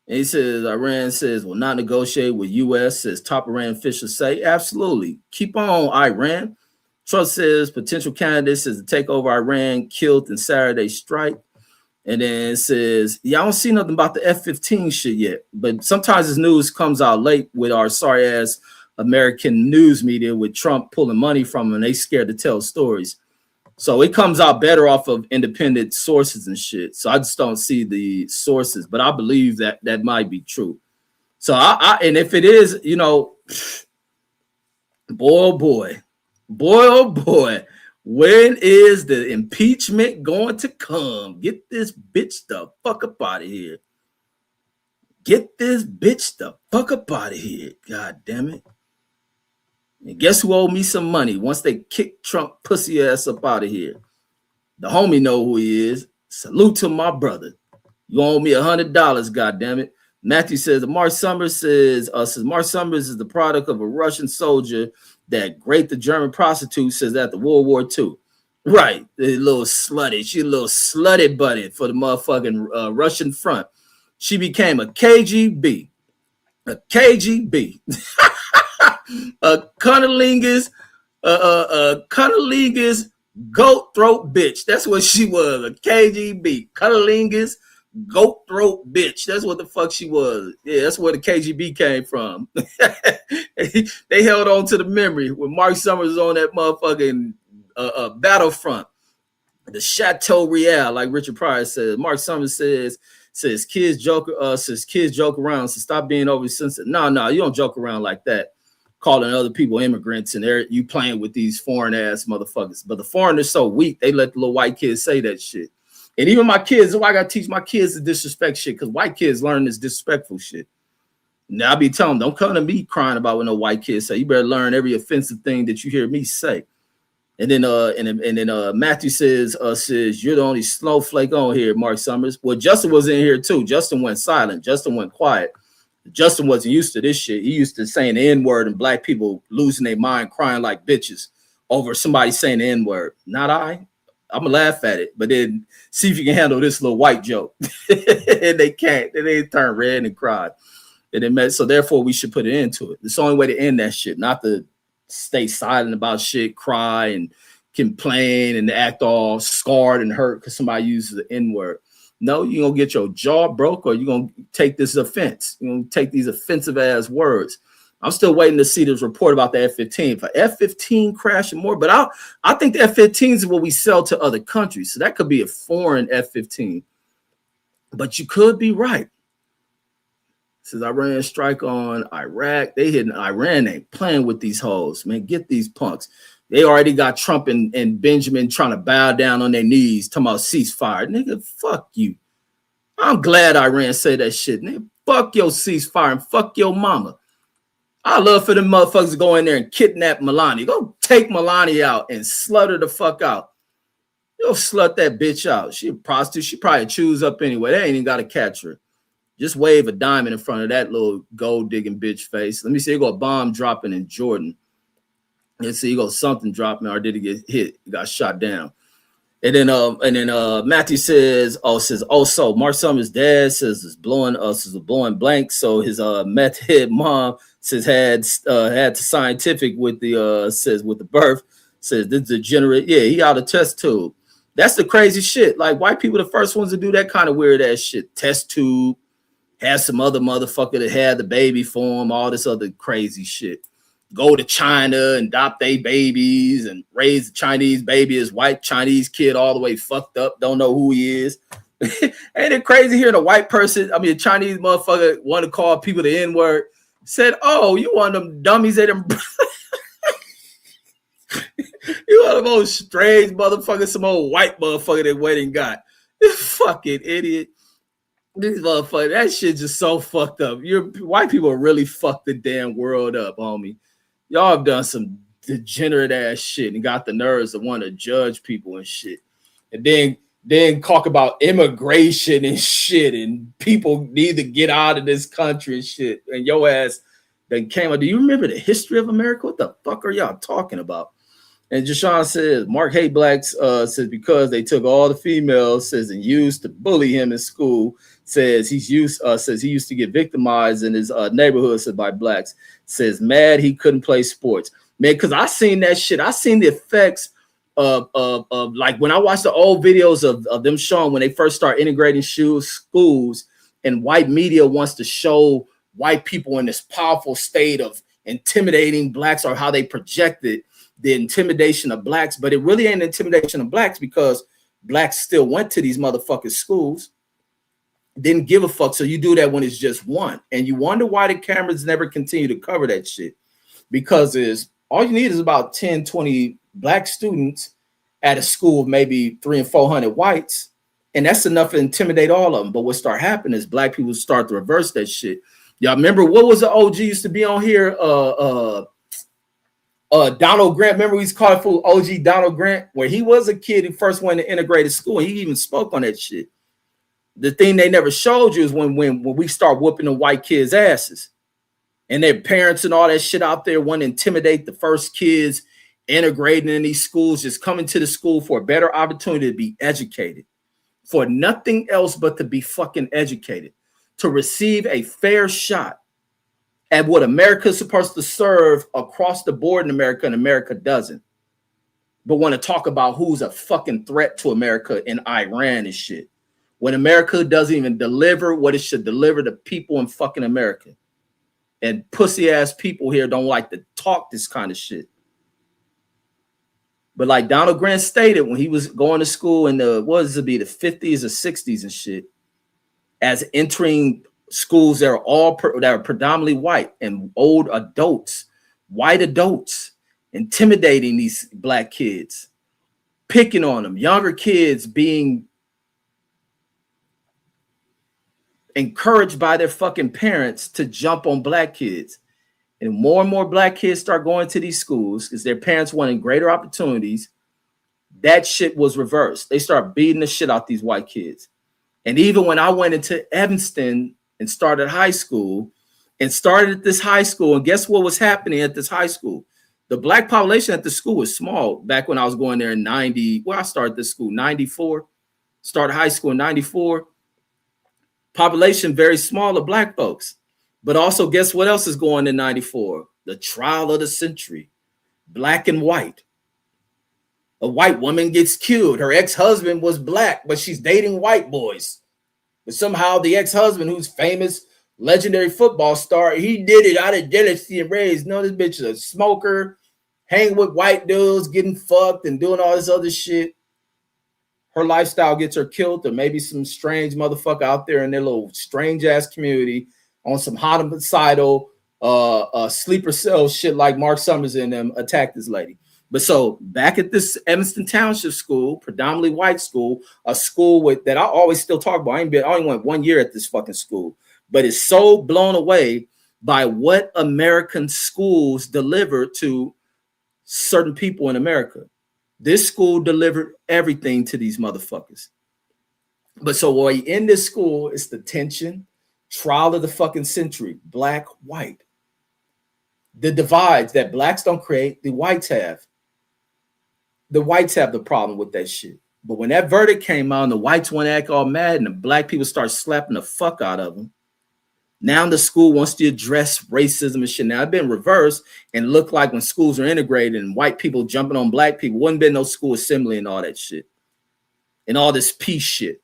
And he says, Iran says will not negotiate with U.S. Says top Iran officials say, absolutely. Keep on, Iran. Trump says potential candidates says to take over Iran killed in Saturday strike. And then it says, yeah, I don't see nothing about the F-15 shit yet. But sometimes this news comes out late with our sorry ass American news media with Trump pulling money from them and they scared to tell stories. So it comes out better off of independent sources and shit. So I just don't see the sources, but I believe that might be true. So and if it is, you know, boy, oh boy. When is the impeachment going to come? Get this bitch the fuck up out of here. Get this bitch the fuck up out of here. God damn it. And guess who owed me some money once they kick Trump pussy ass up out of here? The homie know who he is. Salute to my brother. You owe me $100, God damn it. Matthew says, Mark Summers says Mark Summers is the product of a Russian soldier that raped the German prostitute, says after World War II. Right, a little slutty. She a little slutty buddy for the motherfucking Russian front. She became a KGB. A KGB. a cunnilingus goat throat bitch. That's what she was. A KGB. Cunnilingus goat throat bitch. That's what the fuck she was. Yeah, that's where the KGB came from. They held on to the memory when Mark Summers was on that motherfucking battlefront. The Chateau Real, like Richard Pryor says. Mark Summers says kids joke around. So stop being oversensitive. No, you don't joke around like that. Calling other people immigrants and you playing with these foreign ass motherfuckers. But the foreigners so weak, they let the little white kids say that shit. And even my kids, I gotta teach my kids to disrespect shit because white kids learn this disrespectful shit. Now I be telling them, don't come to me crying about what no white kids say. You better learn every offensive thing that you hear me say. And then Matthew says you're the only snowflake on here, Mark Summers. Well, Justin was in here too. Justin went silent. Justin went quiet. Justin wasn't used to this shit. He used to saying the N-word and black people losing their mind, crying like bitches over somebody saying the N-word. Not I. I'm gonna laugh at it, but then see if you can handle this little white joke. And they can't. Then they turn red and cry. And so therefore we should put an end to it. It's the only way to end that shit, not to stay silent about shit, cry and complain and act all scarred and hurt because somebody uses the N-word. No, you're going to get your jaw broke or you're going to take this offense. You're going to take these offensive ass words. I'm still waiting to see this report about the F-15. For F-15 crash and more, but I think the F-15 is what we sell to other countries. So that could be a foreign F-15. But you could be right. Since Iran strike on Iraq, they hitting Iran ain't playing with these hoes, man. Get these punks. They already got Trump and Benjamin trying to bow down on their knees, talking about ceasefire. Nigga, fuck you. I'm glad Iran say that shit. Nigga, fuck your ceasefire and fuck your mama. I love for them motherfuckers to go in there and kidnap Melania. Go take Melania out and slut her the fuck out. You'll slut that bitch out. She a prostitute. She probably chews up anyway. They ain't even got to catch her. Just wave a diamond in front of that little gold digging bitch face. Let me see. You go a bomb dropping in Jordan. Let's see. You go something dropping, or did he get hit? He got shot down. And then Matthew says, so Mark Summers' dad says it's blowing blank. So his meth head mom says had to scientific with the says with the birth. Says this degenerate. Yeah, he out of test tube. That's the crazy shit. Like white people, the first ones to do that kind of weird ass shit. Test tube. Have some other motherfucker that had the baby for him, all this other crazy shit. Go to China and adopt their babies and raise the Chinese baby as white Chinese kid all the way fucked up, don't know who he is. Ain't it crazy hearing a white person, a Chinese motherfucker want to call people the N-word, said, oh, you one of them dummies that them you one of those strange motherfuckers, some old white motherfucker that went and got. Fucking idiot. These motherfuckers, that shit just so fucked up. White people really fucked the damn world up, homie. Y'all have done some degenerate ass shit and got the nerves to want to judge people and shit. And then talk about immigration and shit and people need to get out of this country and shit. And your ass then came out. Do you remember the history of America? What the fuck are y'all talking about? And Jashawn says, Mark hate blacks, says because they took all the females, says, and used to bully him in school. Says he used to get victimized in his neighborhood, said by blacks. Says mad he couldn't play sports. Man, because I seen that shit. I seen the effects of like when I watched the old videos of them showing when they first start integrating schools and white media wants to show white people in this powerful state of intimidating blacks or how they projected the intimidation of blacks, but it really ain't intimidation of blacks because blacks still went to these motherfucking schools, didn't give a fuck. So you do that when it's just one. And you wonder why the cameras never continue to cover that shit. Because all you need is about 10, 20 black students at a school of maybe 300 and 400 whites. And that's enough to intimidate all of them. But what start happening is black people start to reverse that shit. Y'all remember what was the OG used to be on here? Donald Grant, remember we used to call it for OG Donald Grant, where he was a kid who first went to integrated school, and he even spoke on that shit. The thing they never showed you is when we start whooping the white kids' asses, and their parents and all that shit out there want to intimidate the first kids integrating in these schools, just coming to the school for a better opportunity to be educated, for nothing else but to be fucking educated, to receive a fair shot at what America is supposed to serve across the board in America, and America doesn't. But want to talk about who's a fucking threat to America in Iran and shit. When America doesn't even deliver what it should deliver to people in fucking America. And pussy ass people here don't like to talk this kind of shit. But like Donald Grant stated when he was going to school in the 50s or 60s and shit, as entering schools that are predominantly white and old adults, white adults, intimidating these black kids, picking on them, younger kids being encouraged by their fucking parents to jump on black kids. And more black kids start going to these schools because their parents wanted greater opportunities. That shit was reversed. They start beating the shit out these white kids. And even when I went into Evanston and started high school and started at this high school, and guess what was happening at this high school? The black population at the school was small back when I was going there in 90. Well, I started this school 94, started high school in 94. Population very small of black folks. But also, guess what else is going in 94? The trial of the century. black and white. A white woman gets killed. Her ex-husband was black, but she's dating white boys. But somehow the ex-husband, who's famous, legendary football star, he did it out of jealousy and rage. No, this bitch is a smoker, hanging with white dudes, getting fucked and doing all this other shit. Her lifestyle gets her killed, or maybe some strange motherfucker out there in their little strange ass community on some homicidal sleeper cell shit like Mark Summers and them attacked this lady. But so back at this Evanston Township school, predominantly white school, a school with that I always still talk about. I only went 1 year at this fucking school, but it's so blown away by what American schools deliver to certain people in America. This school delivered everything to these motherfuckers. But so while you're in this school, it's the tension, trial of the fucking century, black, white. The divides that blacks don't create, the whites have. The whites have the problem with that shit. But when that verdict came out and the whites want to act all mad and the black people start slapping the fuck out of them, now the school wants to address racism and shit. Now it's been reversed and looked like when schools are integrated and white people jumping on black people, wouldn't been no school assembly and all that shit. And all this peace shit.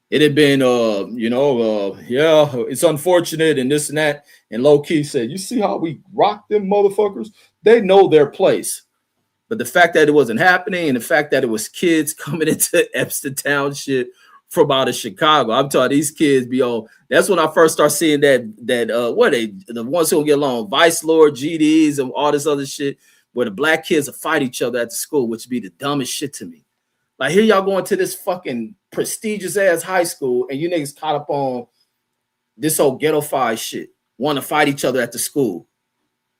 It had been, yeah, it's unfortunate and this and that. And low key said, you see how we rock them motherfuckers? They know their place. But the fact that it wasn't happening and the fact that it was kids coming into Evanston Township from out of Chicago, I'm telling these kids be on. That's when I first start seeing the ones who don't get along, Vice Lord, GDs, and all this other shit, where the black kids will fight each other at the school, which would be the dumbest shit to me. Like here y'all going to this fucking prestigious ass high school and you niggas caught up on this old ghetto-fied shit, want to fight each other at the school.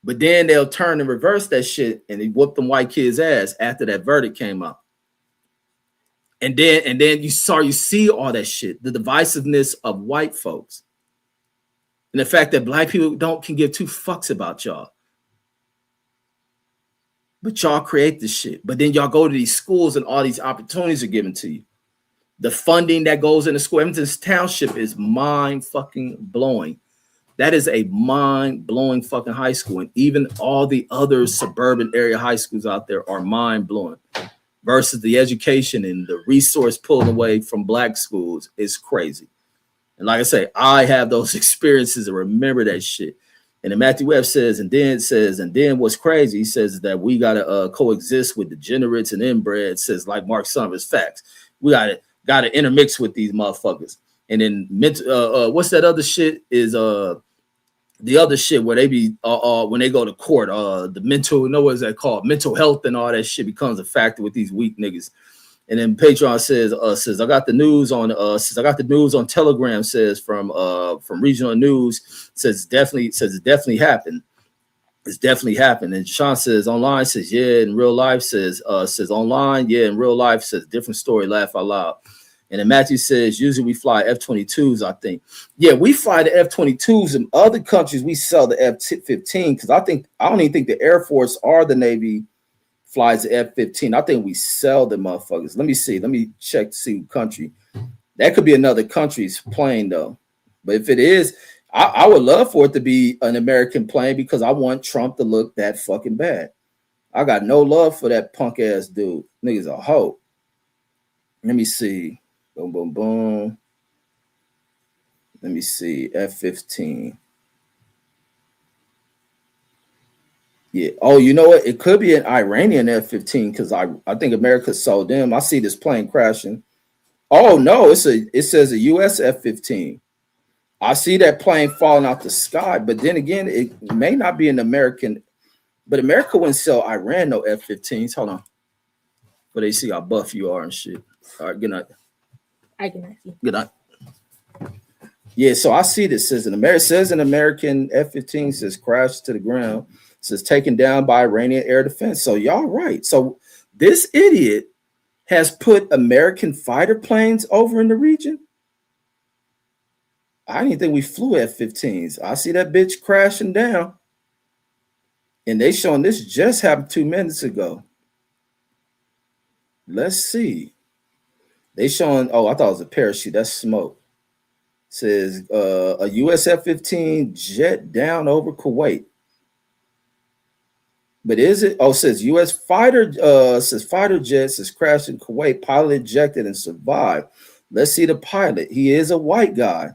But then they'll turn and reverse that shit and they whoop them white kids' ass after that verdict came out. And then you see all that shit, the divisiveness of white folks. And the fact that black people can give two fucks about y'all. But y'all create this shit. But then y'all go to these schools and all these opportunities are given to you. The funding that goes into school, Evanston Township is mind fucking blowing. That is a mind-blowing fucking high school. And even all the other suburban area high schools out there are mind-blowing. Versus the education and the resource pulled away from black schools is crazy. And like I say, I have those experiences and remember that shit. And then Matthew Webb says, and then what's crazy, he says that we got to coexist with degenerates and inbred, says like Mark Summers, facts. We got to intermix with these motherfuckers. And then what's that other shit is the other shit where they be when they go to court, the mental, what is that called? Mental health and all that shit becomes a factor with these weak niggas. And then Patreon says I got the news on Telegram, says from regional news, says it definitely happened. It's definitely happened. And Sean says online, says yeah, in real life, says online, yeah, in real life, says different story, laugh out loud. And then Matthew says, usually we fly F-22s, I think. Yeah, we fly the F-22s. In other countries, we sell the F-15 because I don't even think the Air Force or the Navy flies the F-15. I think we sell the motherfuckers. Let me see. Let me check to see what country. That could be another country's plane, though. But if it is, I would love for it to be an American plane because I want Trump to look that fucking bad. I got no love for that punk-ass dude. Nigga's a hoe. Let me see. Boom, boom, boom. Let me see. F-15. Yeah. Oh, you know what? It could be an Iranian F-15 because I think America sold them. I see this plane crashing. Oh, no. It says a U.S. F-15. I see that plane falling out the sky. But then again, it may not be an American. But America wouldn't sell Iran no F-15s. Hold on. But they see how buff you are and shit. All right. Good night. I can see. Good night. Yeah, so I see this says an American F-15 says crashed to the ground, says taken down by Iranian air defense. So y'all right. So this idiot has put American fighter planes over in the region. I didn't think we flew F-15s. I see that bitch crashing down. And they showing this just happened 2 minutes ago. Let's see. They showing, I thought it was a parachute. That's smoke. Says a US F-15 jet down over Kuwait. But is it? Oh, it says U.S. fighter jets has crashed in Kuwait. Pilot ejected and survived. Let's see the pilot. He is a white guy.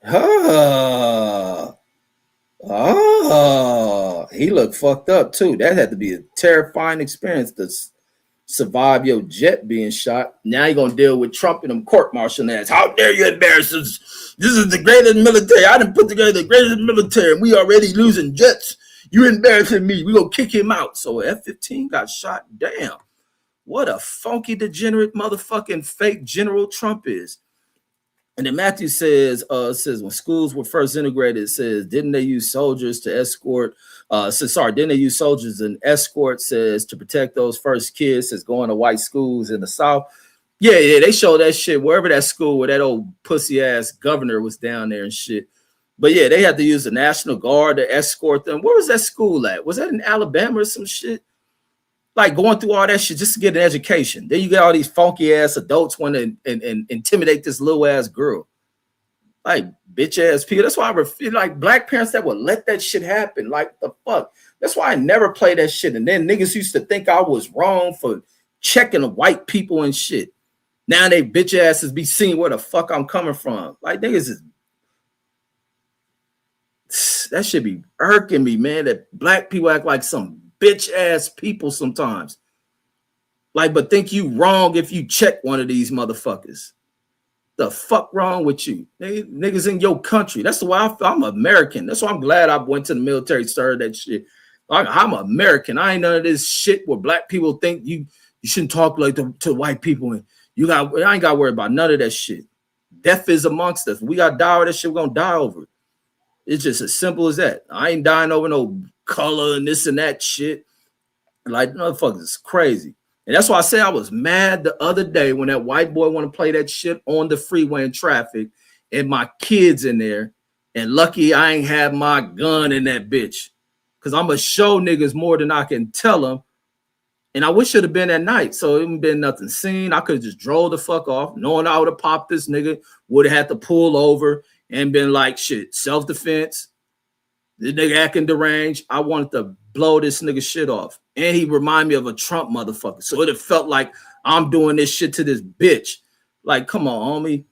Ah, he looked fucked up too. That had to be a terrifying experience to survive your jet being shot. Now you're gonna deal with Trump and them court-martial ass. How dare you embarrass us? This is the greatest military. I didn't put together the greatest military. We already losing jets. You embarrassing me. We gonna kick him out. So F-15 got shot. Damn. What a funky, degenerate motherfucking fake General Trump is. And then Matthew says when schools were first integrated, it says, didn't they use soldiers to escort? Didn't they use soldiers and escort, says, to protect those first kids that's going to white schools in the South? Yeah, they show that shit wherever that school where that old pussy ass governor was down there and shit. But yeah, they had to use the National Guard to escort them. Where was that school at? Was that in Alabama or some shit? Like going through all that shit just to get an education. Then you get all these funky ass adults want to and intimidate this little ass girl. Like bitch ass people. That's why I feel like black parents that would let that shit happen. Like the fuck. That's why I never play that shit. And then niggas used to think I was wrong for checking the white people and shit. Now they bitch asses be seeing where the fuck I'm coming from. Like niggas is that should be irking me, man. That black people act like some bitch ass people sometimes. Like, but think you wrong if you check one of these motherfuckers. The fuck wrong with you? Niggas in your country. That's why I'm American. That's why I'm glad I went to the military, started that shit. I'm American. I ain't none of this shit where black people think you shouldn't talk like to white people. And I ain't got to worry about none of that shit. Death is amongst us. We got to die over that shit. We're going to die over it. It's just as simple as that. I ain't dying over no color and this and that shit. Like, motherfuckers, it's crazy. And that's why I say I was mad the other day when that white boy want to play that shit on the freeway in traffic and my kids in there. And lucky I ain't have my gun in that bitch. Because I'm going to show niggas more than I can tell them. And I wish it would have been at night. So it wouldn't been nothing seen. I could have just drove the fuck off. Knowing I would have popped this nigga. Would have had to pull over and been like, shit, self-defense. This nigga acting deranged. I wanted to blow this nigga shit off. And he remind me of a Trump motherfucker. So it have felt like I'm doing this shit to this bitch. Like, come on, homie.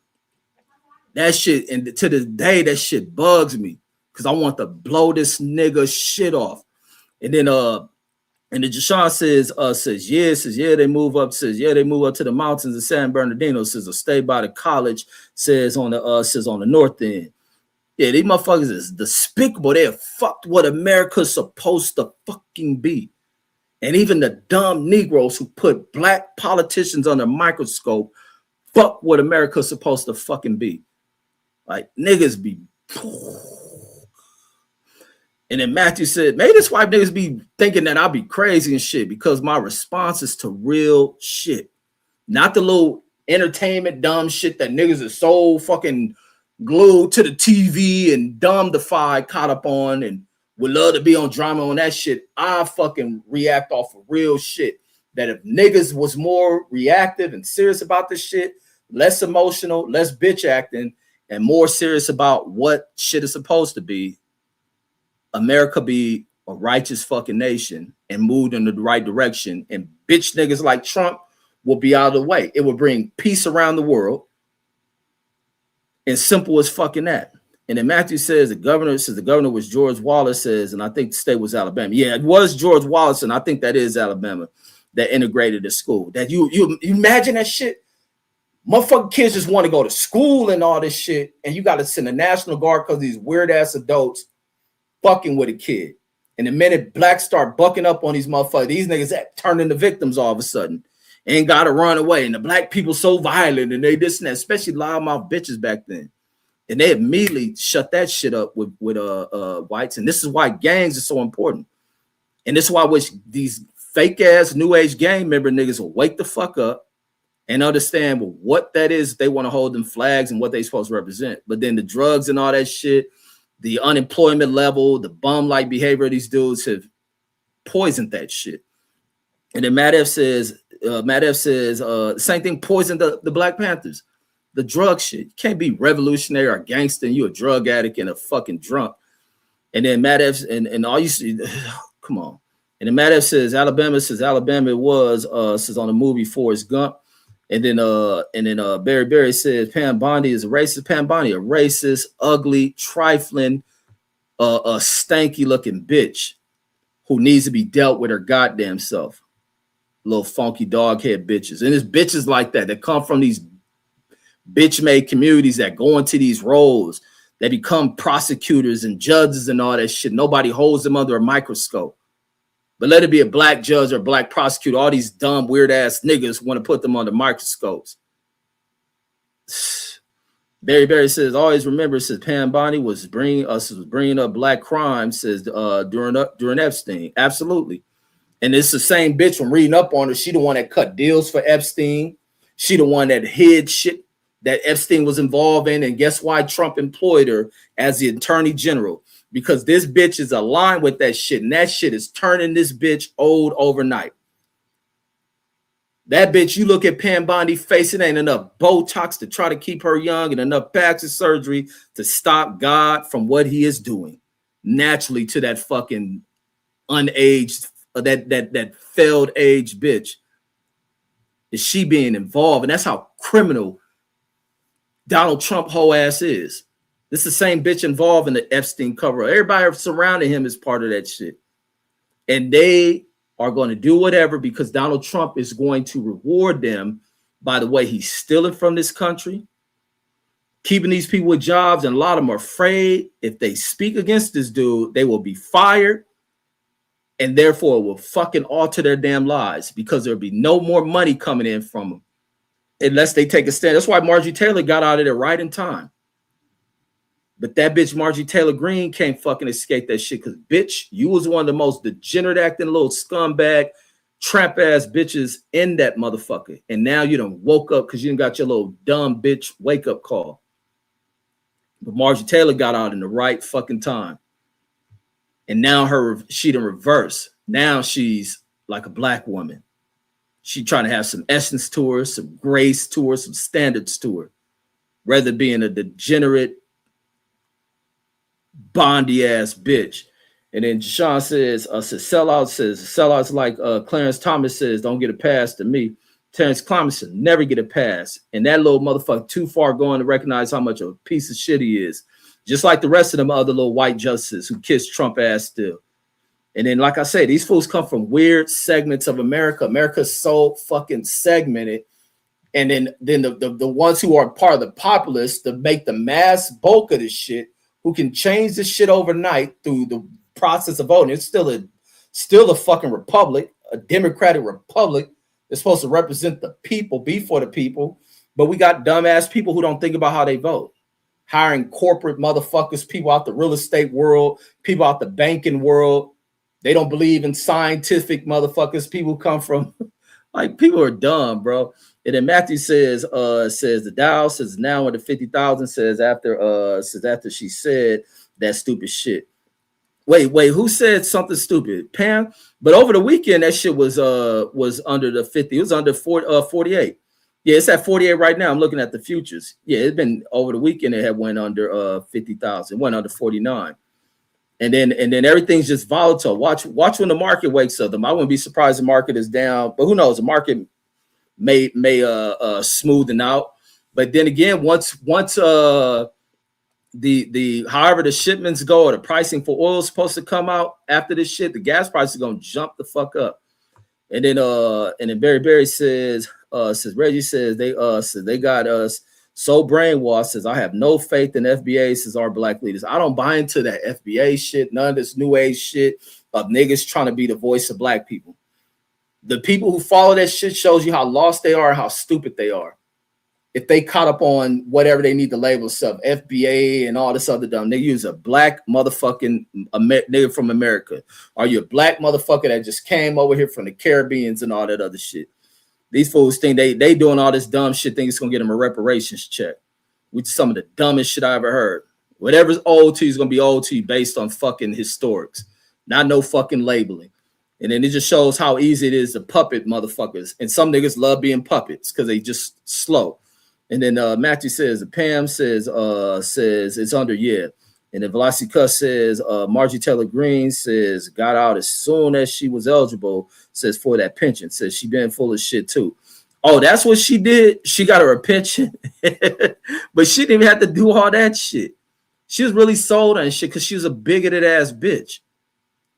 That shit, and to this day, that shit bugs me. Because I want to blow this nigga shit off. And then and then Jashawn says, they move up to the mountains of San Bernardino, says, or stay by the college, says on the north end. Yeah, these motherfuckers is despicable. They have fucked what America's supposed to fucking be. And even the dumb Negroes who put black politicians under a microscope, fuck what America's supposed to fucking be. Like, niggas be... And then Matthew said, maybe this white niggas be thinking that I'll be crazy and shit because my response is to real shit. Not the little entertainment dumb shit that niggas are so fucking glued to the TV and dumb-defied, caught up on, and would love to be on drama on that shit. I fucking react off of real shit. That if niggas was more reactive and serious about this shit, less emotional, less bitch acting, and more serious about what shit is supposed to be, America be a righteous fucking nation and moved in the right direction. And bitch niggas like Trump will be out of the way. It will bring peace around the world. And simple as fucking that. And then Matthew says the governor was George Wallace, says, and I think the state was Alabama. Yeah, it was George Wallace, and I think that is Alabama that integrated the school. That you imagine that shit. Motherfucking kids just want to go to school and all this shit, and you got to send the National Guard because these weird ass adults fucking with a kid. And the minute blacks start bucking up on these motherfuckers, these niggas turn into victims all of a sudden. And got to run away. And the black people so violent and they this and that, especially loudmouth bitches back then. And they immediately shut that shit up with whites. And this is why gangs are so important. And this is why I wish these fake ass new age gang member niggas will wake the fuck up and understand what that is. They want to hold them flags and what they supposed to represent. But then the drugs and all that shit, the unemployment level, the bum-like behavior of these dudes have poisoned that shit. And then Matt F says, same thing poisoned the Black Panthers. The drug shit. You can't be revolutionary or gangster and you a drug addict and a fucking drunk. And then Matt F and all you see, come on. And then Matt F says Alabama it was says on the movie Forrest Gump. And then Barry says Pam Bondi is a racist. Pam Bondi, a racist, ugly, trifling, a stanky looking bitch who needs to be dealt with her goddamn self. Little funky dog head bitches. And it's bitches like that come from these bitch made communities that go into these roles. They become prosecutors and judges and all that shit. Nobody holds them under a microscope. But let it be a black judge or a black prosecutor. All these dumb, weird ass niggas want to put them under microscopes. Barry says, always remember, says Pam Bondi was bringing up black crime, says during Epstein. Absolutely. And it's the same bitch from reading up on her. She the one that cut deals for Epstein. She the one that hid shit that Epstein was involved in. And guess why Trump employed her as the attorney general? Because this bitch is aligned with that shit. And that shit is turning this bitch old overnight. That bitch, you look at Pam Bondi's face, it ain't enough Botox to try to keep her young and enough plastic surgery to stop God from what he is doing naturally to that fucking unaged, that failed age bitch. Is she being involved? And that's how criminal Donald Trump whole ass is. This is the same bitch involved in the Epstein cover. Everybody surrounding him is part of that shit. And they are going to do whatever because Donald Trump is going to reward them by the way he's stealing from this country, keeping these people with jobs. And a lot of them are afraid if they speak against this dude, they will be fired. And therefore it will fucking alter their damn lives because there'll be no more money coming in from them unless they take a stand. That's why Marjorie Taylor got out of there right in time. But that bitch Marjorie Taylor Greene can't fucking escape that shit because, bitch, you was one of the most degenerate acting little scumbag, tramp ass bitches in that motherfucker. And now you done woke up because you done got your little dumb bitch wake up call. But Marjorie Taylor got out in the right fucking time. And now she done reverse. Now she's like a black woman. She trying to have some essence to her, some grace to her, some standards to her, rather than being a degenerate, Bondy ass bitch. And then Sean says, sellouts like Clarence Thomas says, don't get a pass to me. Terrence Clemenson never get a pass. And that little motherfucker too far going to recognize how much of a piece of shit he is. Just like the rest of them other little white justices who kiss Trump ass still. And then, like I said, these fools come from weird segments of America. America's so fucking segmented. And then the ones who are part of the populace to make the mass bulk of this shit, who can change this shit overnight through the process of voting. It's still a fucking republic, a democratic republic. It's supposed to represent the people, be for the people. But we got dumbass people who don't think about how they vote. Hiring corporate motherfuckers, people out the real estate world, people out the banking world. They don't believe in scientific motherfuckers. People come from, like, people are dumb, bro. And then Matthew says the Dow says now under 50,000 says after she said that stupid shit. Wait, who said something stupid? Pam? But over the weekend, that shit was under the 50. It was under 48. Yeah, it's at 48 right now. I'm looking at the futures. Yeah, it's been over the weekend. It had went under 50,000, went under 49. And then everything's just volatile. Watch when the market wakes up. I wouldn't be surprised the market is down, but who knows? The market may smoothen out. But then again, once however the shipments go or the pricing for oil is supposed to come out after this shit, the gas price is gonna jump the fuck up. And then Barry says Reggie says they got us so brainwashed. Says I have no faith in FBA. Says our black leaders. I don't buy into that FBA shit. None of this new age shit of niggas trying to be the voice of black people. The people who follow that shit shows you how lost they are, how stupid they are. If they caught up on whatever they need to label stuff, FBA and all this other dumb, they use a black motherfucking nigga from America. Are you a black motherfucker that just came over here from the Caribbeans and all that other shit? These fools think they doing all this dumb shit, think it's gonna get them a reparations check, which is some of the dumbest shit I ever heard. Whatever's old to you is gonna be old to you based on fucking historics, not no fucking labeling. And then it just shows how easy it is to puppet motherfuckers. And some niggas love being puppets because they just slow. And then Matthew says, Pam says it's under, yeah. And then Velocity Cuss says, Margie Taylor Greene says, got out as soon as she was eligible, says for that pension, says she been full of shit too. Oh, that's what she did. She got her a pension, but she didn't even have to do all that shit. She was really sold on shit because she was a bigoted ass bitch.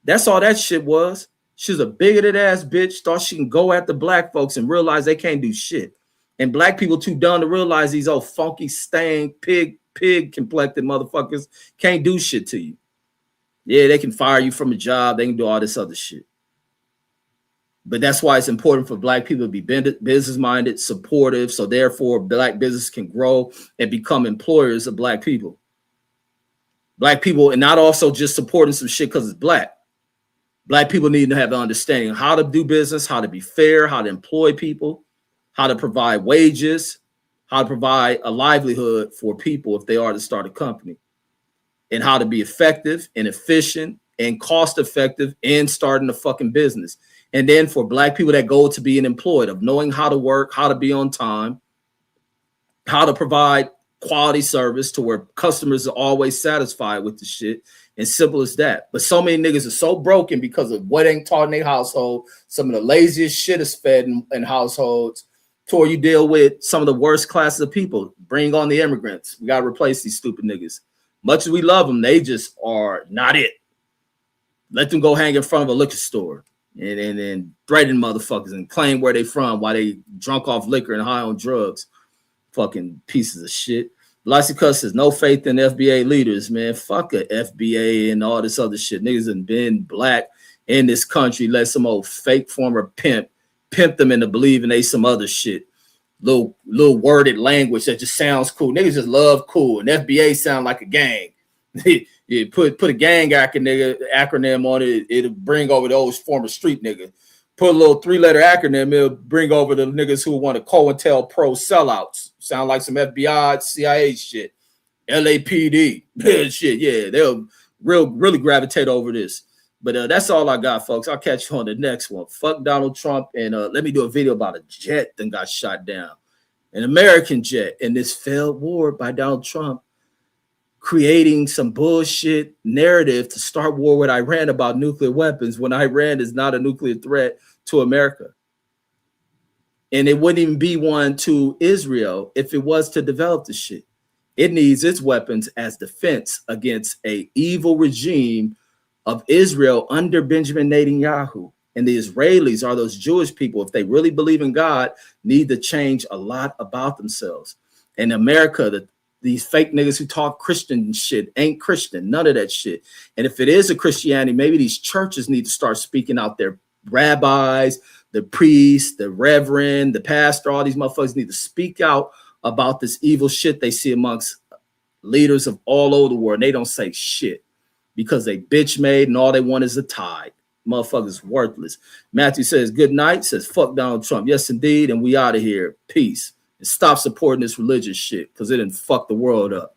That's all that shit was. She was a bigoted ass bitch, thought she can go after black folks and realize they can't do shit. And black people too dumb to realize these old funky, stained, pig complected motherfuckers can't do shit to you. Yeah, they can fire you from a job. They can do all this other shit. But that's why it's important for black people to be business-minded, supportive, so therefore black business can grow and become employers of black people. Black people, and not also just supporting some shit because it's black. Black people need to have an understanding of how to do business, how to be fair, how to employ people, how to provide wages, how to provide a livelihood for people if they are to start a company, and how to be effective and efficient and cost effective in starting a fucking business. And then for black people that go to being employed, of knowing how to work, how to be on time, how to provide quality service to where customers are always satisfied with the shit. And simple as that. But so many niggas are so broken because of what ain't taught in their household. Some of the laziest shit is fed in households to where you deal with some of the worst classes of people. Bring on the immigrants. We got to replace these stupid niggas. Much as we love them, they just are not it. Let them go hang in front of a liquor store and threaten motherfuckers and claim where they from while they drunk off liquor and high on drugs. Fucking pieces of shit. Lysica says, no faith in FBA leaders, man. Fuck a FBA and all this other shit. Niggas have been black in this country. Let some old fake former pimp them into believing they some other shit. Little worded language that just sounds cool. Niggas just love cool. And FBA sound like a gang. You put a gang acronym on it, it'll bring over those former street niggas. Put a little 3-letter acronym, it'll bring over the niggas who want to COINTELPRO sellouts. Sound like some FBI, CIA shit. LAPD shit. Yeah, they'll really gravitate over this. But that's all I got, folks. I'll catch you on the next one. Fuck Donald Trump. And let me do a video about a jet that got shot down. An American jet in this failed war by Donald Trump, creating some bullshit narrative to start war with Iran about nuclear weapons when Iran is not a nuclear threat to America. And it wouldn't even be one to Israel if it was to develop the shit. It needs its weapons as defense against an evil regime of Israel under Benjamin Netanyahu. And the Israelis are those Jewish people, if they really believe in God, need to change a lot about themselves. In America, these fake niggas who talk Christian shit ain't Christian, none of that shit. And if it is a Christianity, maybe these churches need to start speaking out. Their rabbis, the priest, the reverend, the pastor, all these motherfuckers need to speak out about this evil shit they see amongst leaders of all over the world. And they don't say shit because they bitch made and all they want is a tithe. Motherfuckers worthless. Matthew says, good night, says, fuck Donald Trump. Yes, indeed. And we out of here. Peace. And stop supporting this religious shit because it didn't fuck the world up.